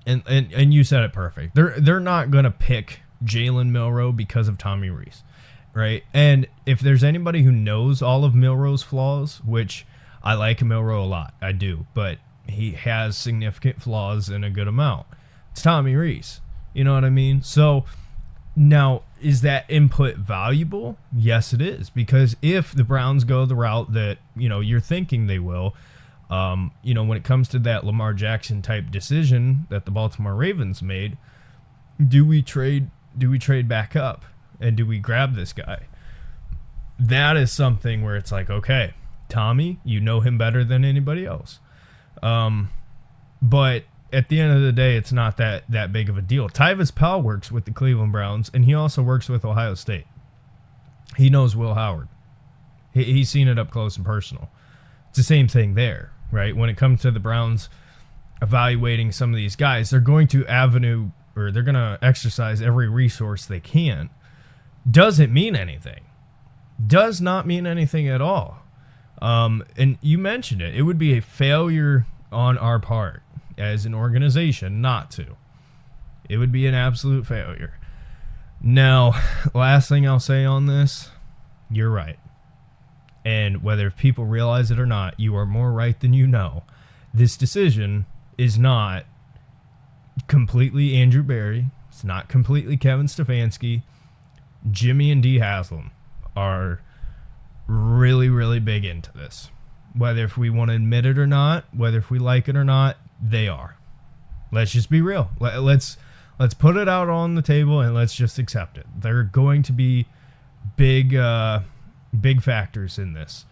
you said it perfect. They're not gonna pick Jalen Milroe because of Tommy Rees, right? And if there's anybody who knows all of Milroe's flaws, which I like Milroe a lot, I do, but he has significant flaws in a good amount, it's Tommy Rees. You know what I mean? So now, is that input valuable? Yes, it is, because if the Browns go the route that, you know, you're thinking they will, you know, when it comes to that Lamar Jackson type decision that the Baltimore Ravens made, do we trade back up and do we grab this guy? That is something where it's like, okay, Tommy, you know him better than anybody else. But at the end of the day, it's not that big of a deal. Tyvis Powell works with the Cleveland Browns, and he also works with Ohio State. He knows Will Howard. He's seen it up close and personal. It's the same thing there, right? When it comes to the Browns evaluating some of these guys, they're going to exercise every resource they can. Doesn't mean anything. Does not mean anything at all. And you mentioned it. It would be a failure on our part as an organization not to. It would be an absolute failure. Now, last thing I'll say on this, you're right. And whether people realize it or not, you are more right than you know. This decision is not completely Andrew Berry. It's not completely Kevin Stefanski. Jimmy and Dee Haslam are really, really big into this. Whether if we want to admit it or not, whether if we like it or not, they are. Let's just be real. Let's put it out on the table and let's just accept it. They're going to be big factors in this.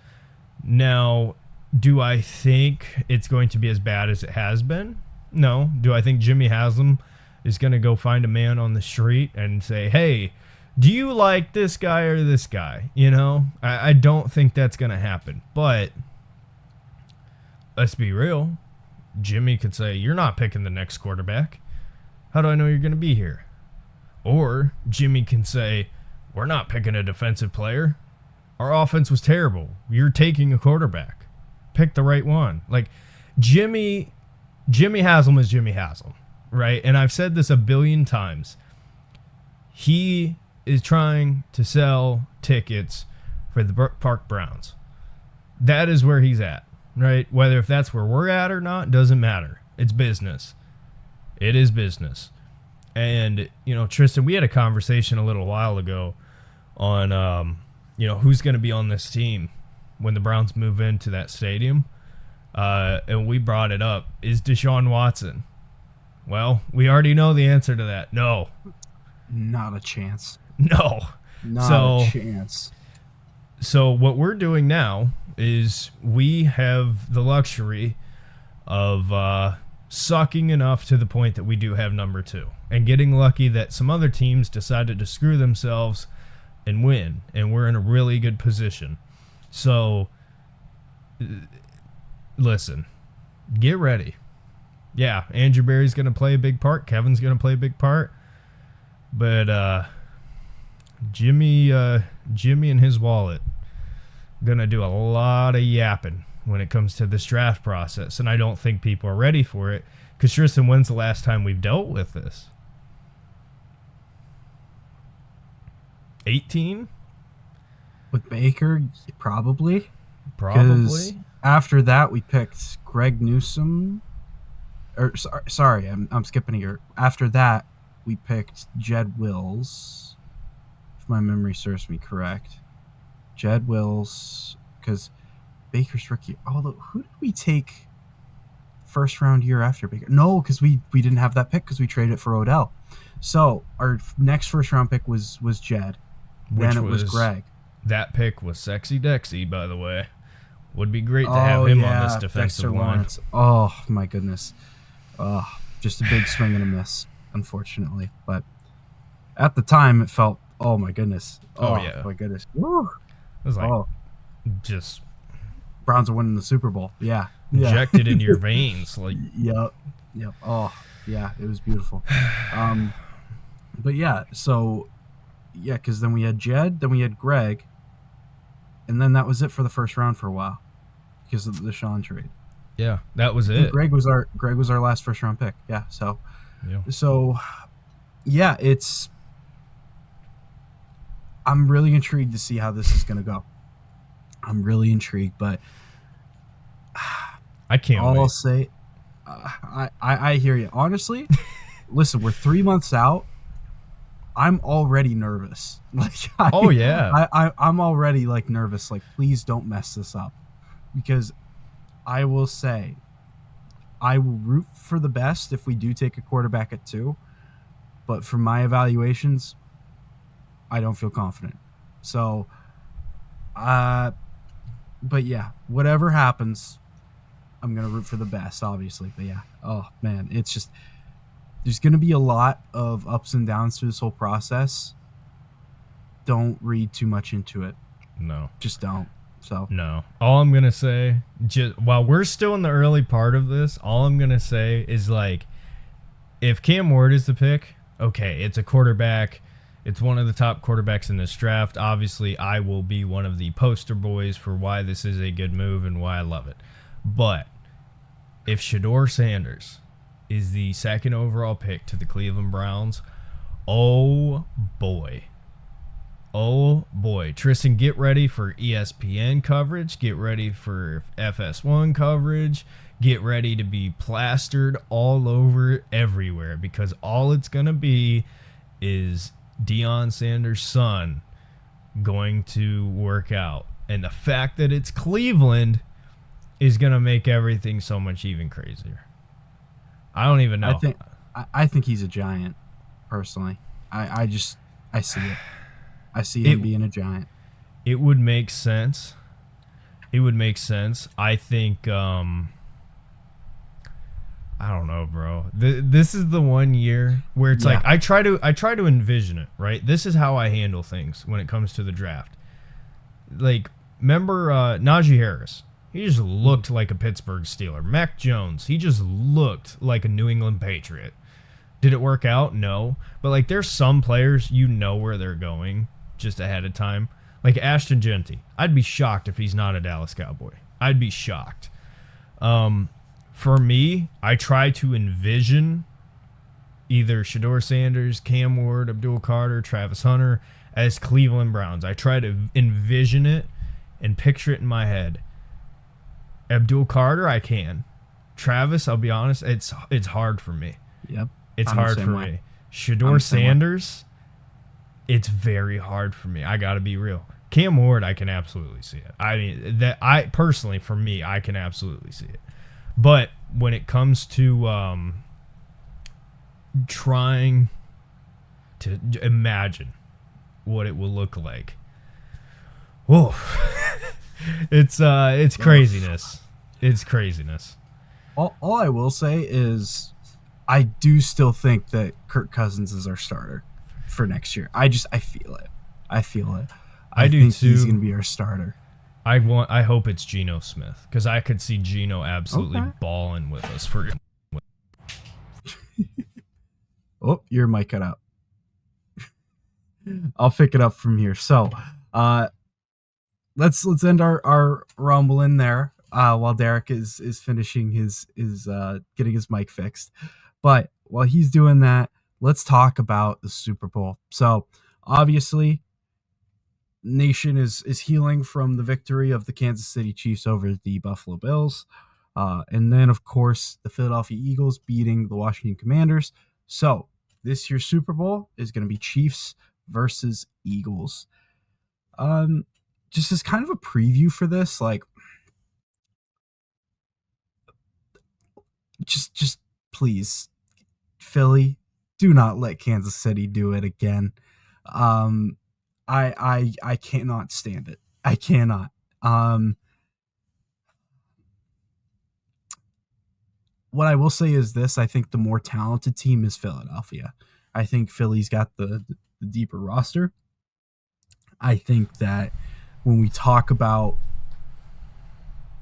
Now, do I think it's going to be as bad as it has been? No. Do I think Jimmy Haslam is going to go find a man on the street and say, hey, do you like this guy or this guy? You know, I don't think that's going to happen. But let's be real. Jimmy could say, you're not picking the next quarterback. How do I know you're going to be here? Or Jimmy can say, we're not picking a defensive player. Our offense was terrible. You're taking a quarterback. Pick the right one. Like, Jimmy Haslam is Jimmy Haslam, right? And I've said this a billion times. He is trying to sell tickets for the Brook Park Browns. That is where he's at, right? Whether if that's where we're at or not, doesn't matter. It's business. It is business. And, you know, Tristan, we had a conversation a little while ago on, you know, who's going to be on this team when the Browns move into that stadium. And we brought it up. Is Deshaun Watson? Well, we already know the answer to that. No. Not a chance. No. Not a chance. So what we're doing now is we have the luxury of sucking enough to the point that we do have number 2. And getting lucky that some other teams decided to screw themselves and win. And we're in a really good position. So, listen, get ready. Yeah, Andrew Berry's going to play a big part. Kevin's going to play a big part. But Jimmy and his wallet going to do a lot of yapping when it comes to this draft process. And I don't think people are ready for it. Because, Tristan, when's the last time we've dealt with this? 18? With Baker, probably. Probably. After that, we picked Greg Newsome. Sorry, I'm skipping a year. After that, we picked Jed Wills, if my memory serves me correct. Jed Wills, because Baker's rookie. Although, who did we take first round year after Baker? No, because we didn't have that pick because we traded it for Odell. So our next first round pick was Jed. Then it was Greg. That pick was Sexy Dexy, by the way. Would be great to have him on this defensive line. Lawrence. Oh, my goodness. Just a big swing and a miss, unfortunately. But at the time, it felt, oh, my goodness. Oh, yeah. My goodness. Woo. It was like, just... Browns are winning the Super Bowl. Yeah. Injected into your veins. Like. Yep. Oh, yeah, it was beautiful. But, yeah, so... Yeah, because then we had Jed, then we had Greg, and then that was it for the first round for a while because of the Sean trade. Yeah, that was it. Greg was our last first round pick. Yeah, yeah, it's. I'm really intrigued to see how this is going to go. I'm really intrigued, but I can't. All I'll say, I hear you. Honestly, listen, we're 3 months out. I'm already nervous. I'm already like nervous. Like, please don't mess this up, because I will say, I will root for the best if we do take a quarterback at 2, but from my evaluations, I don't feel confident. So, but yeah, whatever happens, I'm gonna root for the best, obviously. But yeah, oh man, it's just. There's going to be a lot of ups and downs through this whole process. Don't read too much into it. No. Just don't. So no. All I'm going to say, while we're still in the early part of this, all I'm going to say is, like, if Cam Ward is the pick, okay, it's a quarterback. It's one of the top quarterbacks in this draft. Obviously, I will be one of the poster boys for why this is a good move and why I love it. But if Shedeur Sanders is the second overall pick to the Cleveland Browns, oh boy. Tristan, get ready for ESPN coverage. Get ready for FS1 coverage. Get ready to be plastered all over everywhere, because all it's going to be is Deion Sanders' son going to work out. And the fact that it's Cleveland is going to make everything so much even crazier. I don't even know. I think he's a giant, personally. I see it. I see him being a giant. It would make sense. I think, I don't know, bro. This is the one year where it's like I try to envision it, right? This is how I handle things when it comes to the draft. Like, remember Najee Harris? He just looked like a Pittsburgh Steeler. Mac Jones, he just looked like a New England Patriot. Did it work out? No. But like, there's some players you know where they're going just ahead of time. Like Ashton Genty. I'd be shocked if he's not a Dallas Cowboy. I'd be shocked. For me, I try to envision either Shedeur Sanders, Cam Ward, Abdul Carter, Travis Hunter as Cleveland Browns. I try to envision it and picture it in my head. Abdul Carter, I can. Travis, I'll be honest, it's hard for me. Yep. It's hard for me. Shedeur Sanders, it's very hard for me. I got to be real. Cam Ward, I can absolutely see it. I mean, personally, for me, I can absolutely see it. But when it comes to trying to imagine what it will look like, whoa, it's craziness. It's craziness. All I will say is, I do still think that Kirk Cousins is our starter for next year. I feel it. I do think too. He's going to be our starter. I hope it's Geno Smith, because I could see Geno absolutely balling with us for. Oh, your mic cut out. I'll pick it up from here. So, let's end our rumble in there while Derek is finishing his getting his mic fixed. But while he's doing that, let's talk about the Super Bowl. So, obviously, nation is healing from the victory of the Kansas City Chiefs over the Buffalo Bills. And then, of course, the Philadelphia Eagles beating the Washington Commanders. So, this year's Super Bowl is going to be Chiefs versus Eagles. Just as kind of a preview for this, like, just please, Philly, do not let Kansas City do it again. I cannot stand it. I cannot. What I will say is this: I think the more talented team is Philadelphia. I think Philly's got the deeper roster. I think that when we talk about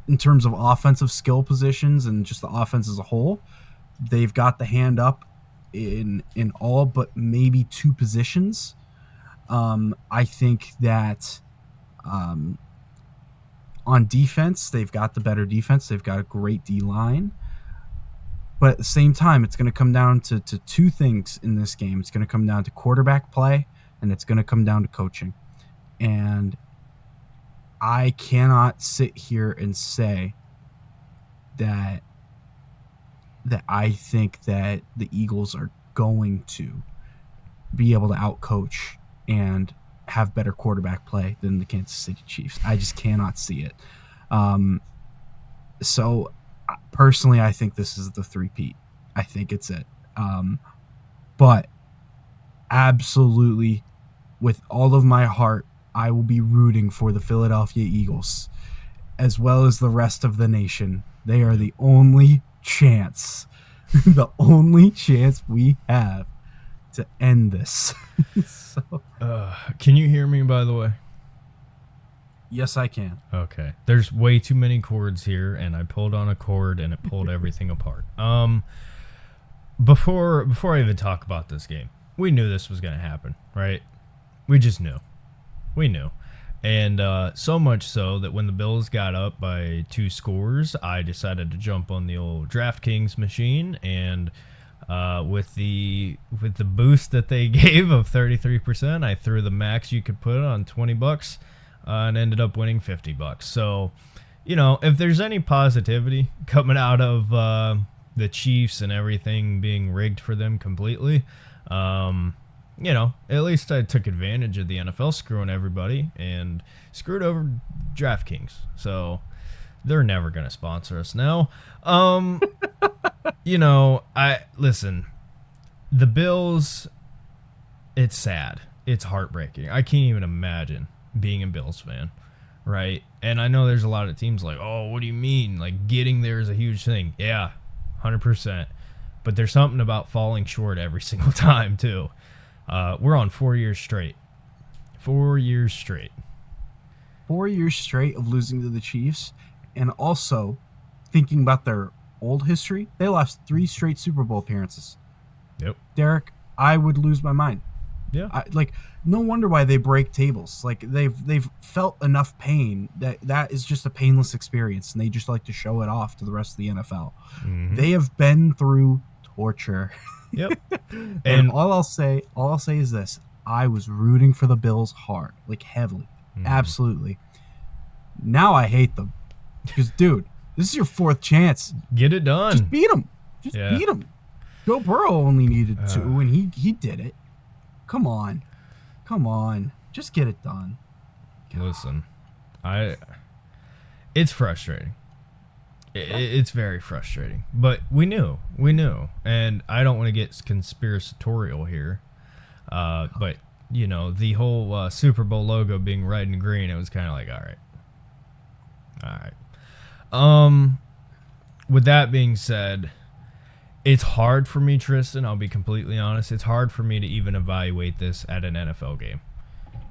in terms of offensive skill positions and just the offense as a whole, they've got the hand up in all but maybe two positions. I think that on defense, they've got the better defense. They've got a great D-line. But at the same time, it's going to come down to two things in this game. It's going to come down to quarterback play, and it's going to come down to coaching. And I cannot sit here and say that I think that the Eagles are going to be able to outcoach and have better quarterback play than the Kansas City Chiefs. I just cannot see it. So personally, I think this is the three-peat. I think it's it. But absolutely, with all of my heart, I will be rooting for the Philadelphia Eagles, as well as the rest of the nation. They are the only chance, the only chance we have to end this. So, can you hear me, by the way? Yes, I can. Okay. There's way too many cords here, and I pulled on a cord, and it pulled everything apart. Before I even talk about this game, we knew this was going to happen, right? We just knew. We knew. And so much so that when the Bills got up by 2 scores, I decided to jump on the old DraftKings machine, and with the boost that they gave of 33%, I threw the max you could put on $20 and ended up winning $50. So, you know, if there's any positivity coming out of the Chiefs and everything being rigged for them completely, at least I took advantage of the NFL screwing everybody and screwed over DraftKings. So they're never going to sponsor us now. Listen, the Bills, it's sad. It's heartbreaking. I can't even imagine being a Bills fan, right? And I know there's a lot of teams like, oh, what do you mean? Like, getting there is a huge thing. Yeah, 100%. But there's something about falling short every single time, too. We're on 4 years straight. 4 years straight. 4 years straight of losing to the Chiefs. And also, thinking about their old history, they lost 3 straight Super Bowl appearances. Yep. Derek, I would lose my mind. Yeah. No wonder why they break tables. Like, they've felt enough pain that is just a painless experience, and they just like to show it off to the rest of the NFL. Mm-hmm. They have been through torture. Yep. And all I'll say is this: I was rooting for the Bills hard, like heavily, absolutely. Now I hate them because, dude, this is your 4th chance. Get it done. Just beat them. Beat them. Joe Burrow only needed 2, and he did it. Come on, just get it done. God. Listen, it's frustrating. It's very frustrating, but we knew, and I don't want to get conspiratorial here, but the whole Super Bowl logo being red and green, it was kind of like, all right. With that being said, it's hard for me, Tristan, I'll be completely honest, it's hard for me to even evaluate this at an NFL game,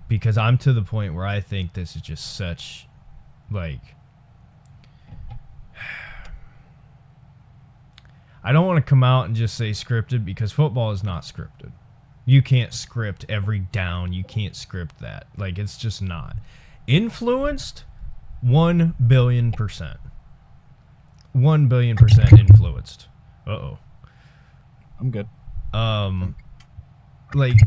because I'm to the point where I think this is just such, like, I don't want to come out and just say scripted, because football is not scripted. You can't script every down. You can't script that. Like, it's just not. Influenced? 1 billion %. 1 billion % influenced. Uh-oh. I'm good.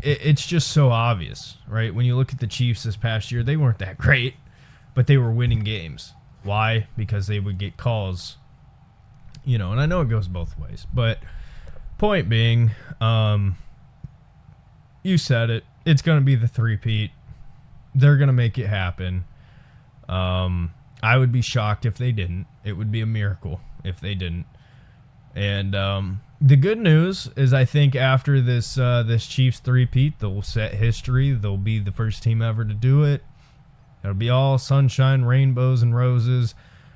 It's just so obvious, right? When you look at the Chiefs this past year, they weren't that great, but they were winning games. Why? Because they would get calls, and I know it goes both ways, but point being, you said it. It's going to be the 3-peat. They're going to make it happen. I would be shocked if they didn't. It would be a miracle if they didn't. And the good news is, I think after this Chiefs 3-peat, they'll set history. They'll be the first team ever to do it. It'll be all sunshine, rainbows, and roses.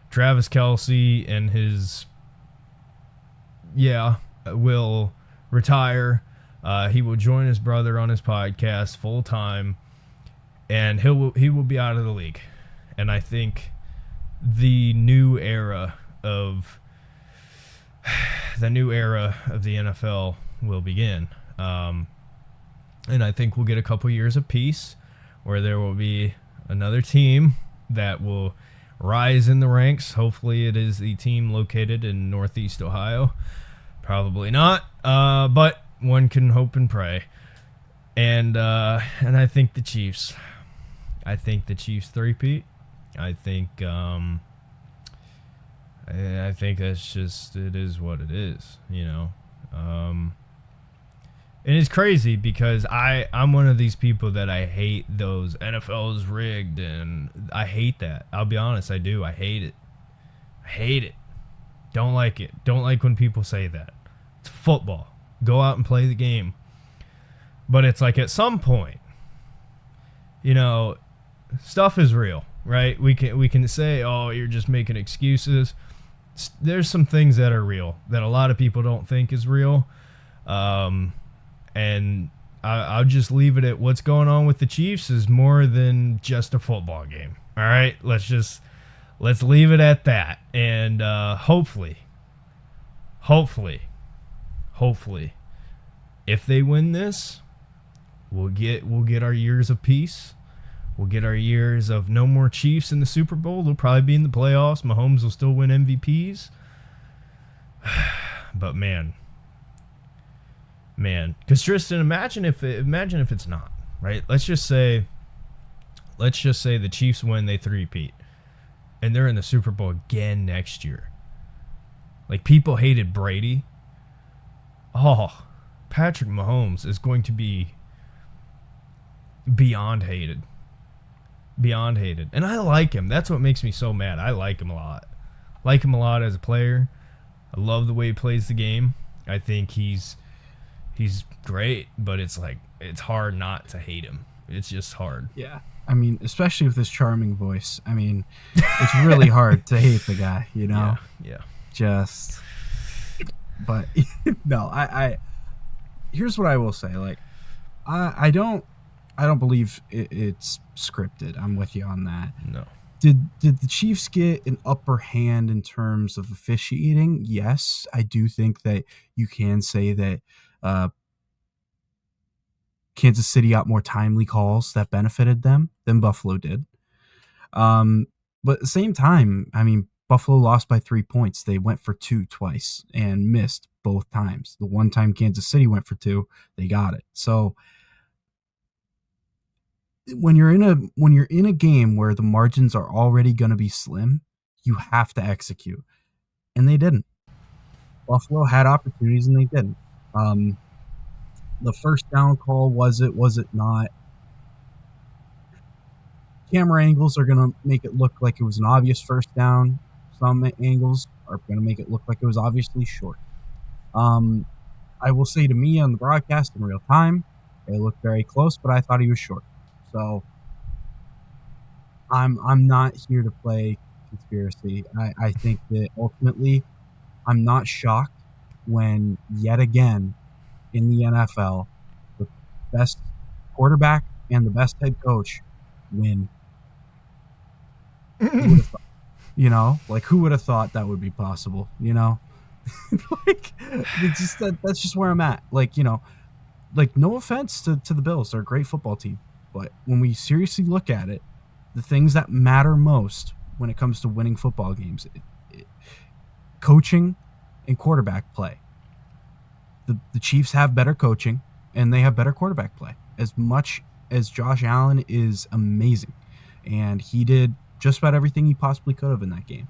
Travis Kelce and his, will retire. He will join his brother on his podcast full time, and he will be out of the league. And I think the new era of the NFL will begin. And I think we'll get a couple years of peace where there will be another team that will rise in the ranks. Hopefully it is the team located in Northeast Ohio. Probably not, but one can hope and pray. And I think the Chiefs. I think the Chiefs 3-peat. I think that's just, it is what it is, and it's crazy because I'm one of these people that I hate those NFL is rigged, and I hate that. I'll be honest, I do. I hate it. Don't like it. Don't like when people say that. It's football. Go out and play the game. But it's like, at some point, stuff is real, right? We can say, oh, you're just making excuses. There's some things that are real that a lot of people don't think is real. And I'll just leave it at what's going on with the Chiefs is more than just a football game. All right, let's leave it at that. And hopefully, if they win this, we'll get our years of peace. We'll get our years of no more Chiefs in the Super Bowl. They'll probably be in the playoffs. Mahomes will still win MVPs. But man, because Tristan, imagine if it's not, right? Let's just say the Chiefs win, they 3-peat, and they're in the Super Bowl again next year. Like, people hated Brady. Oh, Patrick Mahomes is going to be beyond hated. Beyond hated. And I like him. That's what makes me so mad. I like him a lot. Like him a lot as a player. I love the way he plays the game. I think he's great, but it's like it's hard not to hate him. It's just hard. Yeah. I mean, especially with his charming voice. I mean, it's really hard to hate the guy, you know? Yeah. Just but no, I here's what I will say. Like I don't believe it's scripted. I'm with you on that. No. Did the Chiefs get an upper hand in terms of officiating? Yes, I do think that you can say that Kansas City got more timely calls that benefited them than Buffalo did. But at the same time, I mean, Buffalo lost by 3 points. They went for 2 twice and missed both times. The one time Kansas City went for 2, they got it. So when you're in a game where the margins are already going to be slim, you have to execute, and they didn't. Buffalo had opportunities and they didn't. The first down call, was it not? Camera angles are going to make it look like it was an obvious first down. Some angles are going to make it look like it was obviously short. I will say, to me on the broadcast in real time, it looked very close, but I thought he was short. So I'm not here to play conspiracy. I think that ultimately I'm not shocked when yet again in the NFL the best quarterback and the best head coach win. Who would have thought? You know, like, who would have thought that would be possible? You know, like that's just where I'm at. Like, you know, like, no offense to the Bills, they're a great football team, but when we seriously look at it, the things that matter most when it comes to winning football games, coaching and quarterback play. The Chiefs have better coaching and they have better quarterback play. As much as Josh Allen is amazing, and he did just about everything he possibly could have in that game,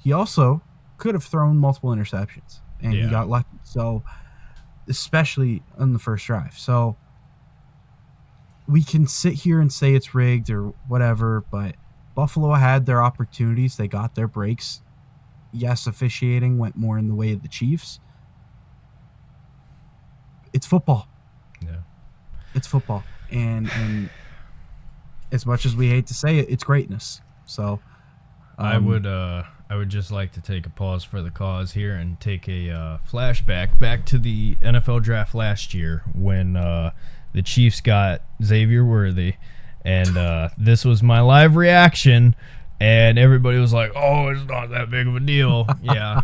he also could have thrown multiple interceptions, and he got lucky. So, especially on the first drive. So, we can sit here and say it's rigged or whatever, but Buffalo had their opportunities. They got their breaks. Yes, officiating went more in the way of the Chiefs. It's football. Yeah. It's football. And as much as we hate to say it, it's greatness. So I would just like to take a pause for the cause here and take a flashback back to the NFL draft last year when the Chiefs got Xavier Worthy, and this was my live reaction, and everybody was like, "Oh, it's not that big of a deal." Yeah.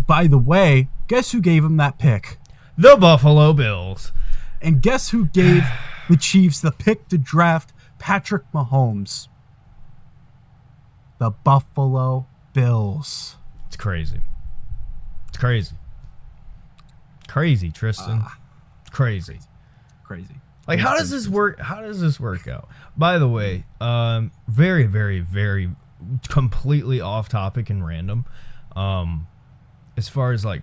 By the way, guess who gave him that pick? The Buffalo Bills. And guess who gave the Chiefs the pick to draft Patrick Mahomes? The Buffalo Bills. It's crazy. It's crazy. Crazy, Tristan. Crazy. Like, how does this work? How does this work out? By the way, very, very, very completely off topic and random. As far as like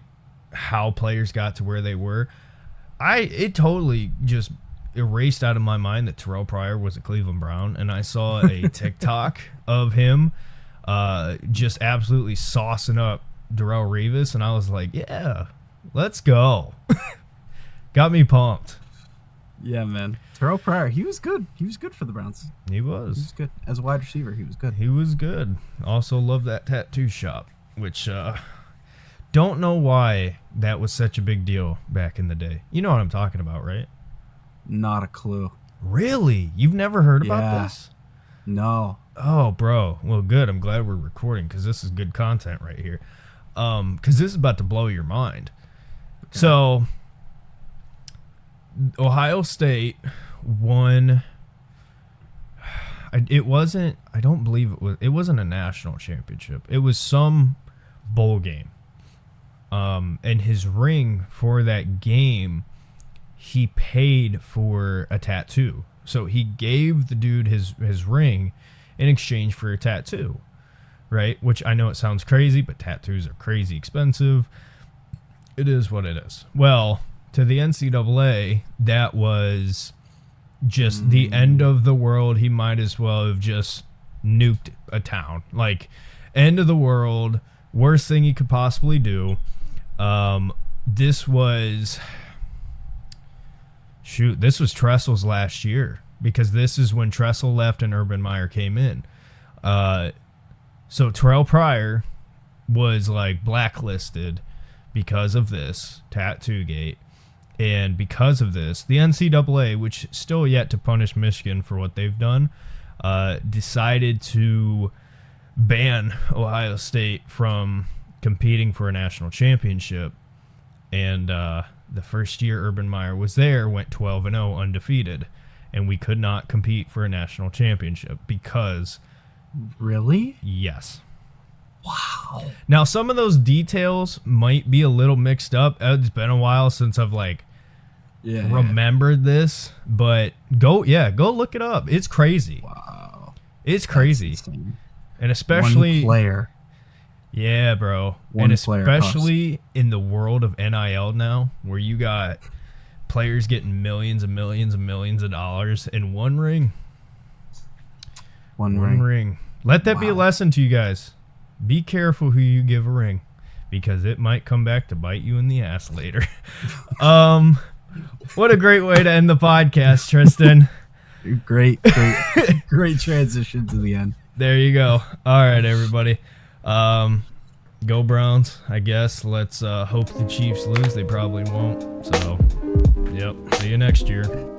how players got to where they were, it totally just erased out of my mind that Terrell Pryor was a Cleveland Brown, and I saw a TikTok of him just absolutely saucing up Darrelle Revis, and I was like, yeah, let's go. Got me pumped. Yeah, man. Terrell Pryor, he was good. He was good for the Browns. He was. He was good. As a wide receiver, he was good. He was good. Also love that tattoo shop, which don't know why that was such a big deal back in the day. You know what I'm talking about, right? Not a clue. Really? You've never heard about this? No. Oh, bro. Well, good. I'm glad we're recording because this is good content right here. Because this is about to blow your mind. Okay. So, Ohio State won. It wasn't. I don't believe it was. It wasn't a national championship. It was some bowl game. And his ring for that game, he paid for a tattoo. So he gave the dude his ring in exchange for a tattoo, right? Which I know it sounds crazy, but tattoos are crazy expensive. It is what it is. Well, to the NCAA, that was just the end of the world. He might as well have just nuked a town. Like, end of the world, worst thing he could possibly do. This was Tressel's last year, because this is when Tressel left and Urban Meyer came in. So Terrell Pryor was like blacklisted because of this tattoo gate. And because of this, the NCAA, which is still yet to punish Michigan for what they've done, decided to ban Ohio State from competing for a national championship. And the first year Urban Meyer was there, went 12-0 undefeated. And we could not compete for a national championship because... Really? Yes. Wow. Now, some of those details might be a little mixed up. It's been a while since I've remembered this, but go look it up. It's crazy. Wow. It's crazy. And especially one player. Yeah, bro. One and player especially in the world of NIL now, where you got players getting millions and millions and millions of dollars in one ring. One ring. Let that be a lesson to you guys. Be careful who you give a ring, because it might come back to bite you in the ass later. What a great way to end the podcast, Tristan. Great transition to the end. There you go. All right, everybody. Go Browns, I guess. Let's hope the Chiefs lose. They probably won't. So, yep. See you next year.